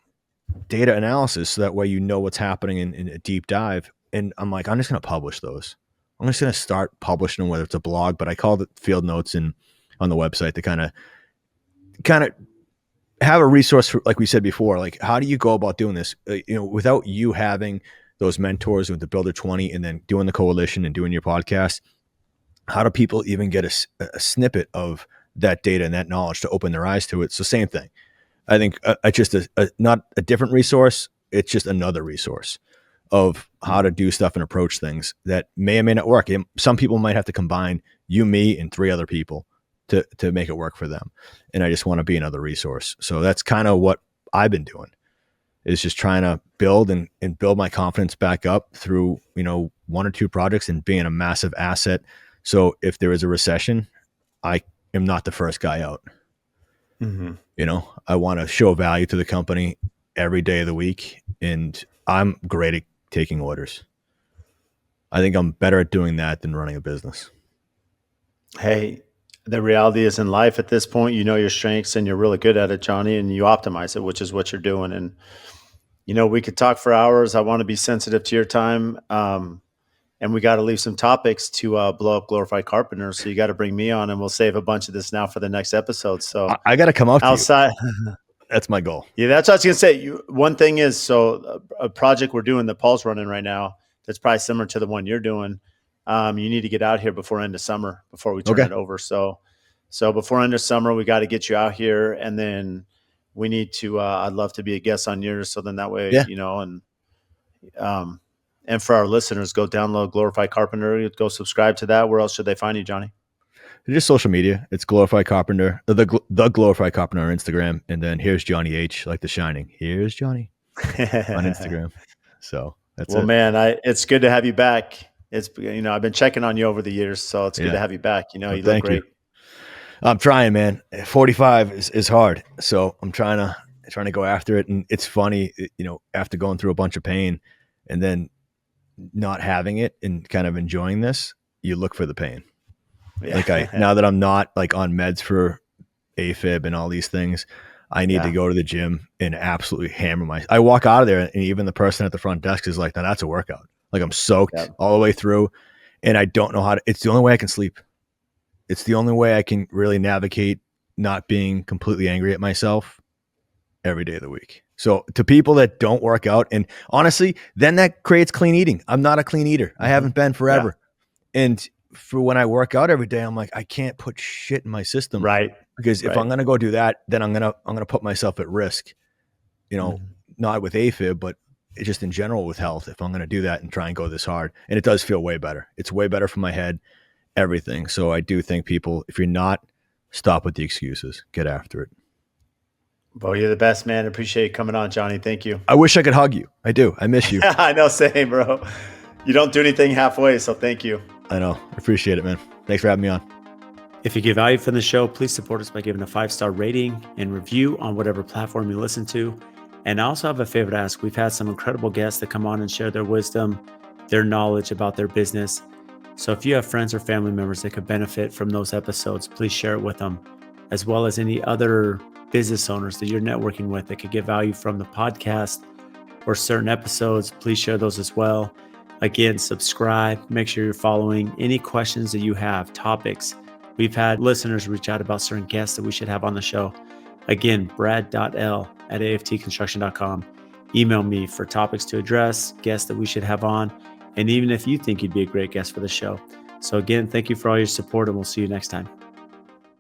data analysis so that way you know what's happening in a deep dive. And I'm like, I'm just going to publish those. I'm just going to start publishing them, whether it's a blog, but I called it field notes and on the website to kind of have a resource for, like we said before, like how do you go about doing this? You know, without you having those mentors with the Builder 20 and then doing the coalition and doing your podcast, how do people even get a snippet of that data and that knowledge to open their eyes to it. So same thing. I think just not a different resource. It's just another resource of how to do stuff and approach things that may or may not work. Some people might have to combine you, me, and 3 other people to make it work for them. And I just want to be another resource. So that's kind of what I've been doing, is just trying to build and build my confidence back up through, 1 or 2 projects and being a massive asset. So if there is a recession, I am not the first guy out. Mm-hmm. I want to show value to the company every day of the week, and I'm great at taking orders. I think I'm better at doing that than running a business. Hey, the reality is, in life at this point, you know your strengths and you're really good at it, Johnny, and you optimize it, which is what you're doing. And, we could talk for hours. I want to be sensitive to your time. And we got to leave some topics to blow up Glorified Carpenter. So you got to bring me on, and we'll save a bunch of this now for the next episode. So I got to come out outside. To you. That's my goal. Yeah, that's what I was going to say. One thing is, so a project we're doing that Paul's running right now, that's probably similar to the one you're doing. You need to get out here before end of summer, before we turn it over. So before end of summer, we got to get you out here, and then we need to. I'd love to be a guest on yours, so then that way, and for our listeners, go download Glorified Carpenter. Go subscribe to that. Where else should they find you, Johnny? Just social media. It's Glorified Carpenter, the Glorified Carpenter on Instagram, and then here's Johnny H, like The Shining. Here's Johnny on Instagram. So that's it. Well, man, it's good to have you back. It's I've been checking on you over the years, so it's good to have you back. You look great. I'm trying, man. 45 is hard, so I'm trying to go after it. And it's funny, after going through a bunch of pain, and then not having it and kind of enjoying this, you look for the pain. Yeah. Now that I'm not on meds for AFib and all these things, I need to go to the gym and absolutely hammer I walk out of there, and even the person at the front desk is like, "No, that's a workout." I'm soaked all the way through, and I don't know how to. It's the only way I can sleep. It's the only way I can really navigate not being completely angry at myself every day of the week. So to people that don't work out, and honestly, then that creates clean eating. I'm not a clean eater. I haven't been forever. Yeah. And for when I work out every day, I'm like, I can't put shit in my system. Right. Because if I'm going to go do that, then I'm going to put myself at risk, not with AFib, but just in general with health, if I'm going to do that and try and go this hard. And it does feel way better. It's way better for my head, everything. So I do think people, if you're not, stop with the excuses, get after it. Well, you're the best, man. Appreciate you coming on, Johnny. Thank you. I wish I could hug you. I do. I miss you. I know, same, bro. You don't do anything halfway, so thank you. I know. I appreciate it, man. Thanks for having me on. If you get value from the show, please support us by giving a 5-star rating and review on whatever platform you listen to. And I also have a favor to ask. We've had some incredible guests that come on and share their wisdom, their knowledge about their business. So if you have friends or family members that could benefit from those episodes, please share it with them, as well as any other business owners that you're networking with that could get value from the podcast or certain episodes. Please share those as well. Again, subscribe, make sure you're following. Any questions that you have, topics. We've had listeners reach out about certain guests that we should have on the show. Again, brad.l@aftconstruction.com. Email me for topics to address, guests that we should have on, and even if you think you'd be a great guest for the show. So again, thank you for all your support, and we'll see you next time.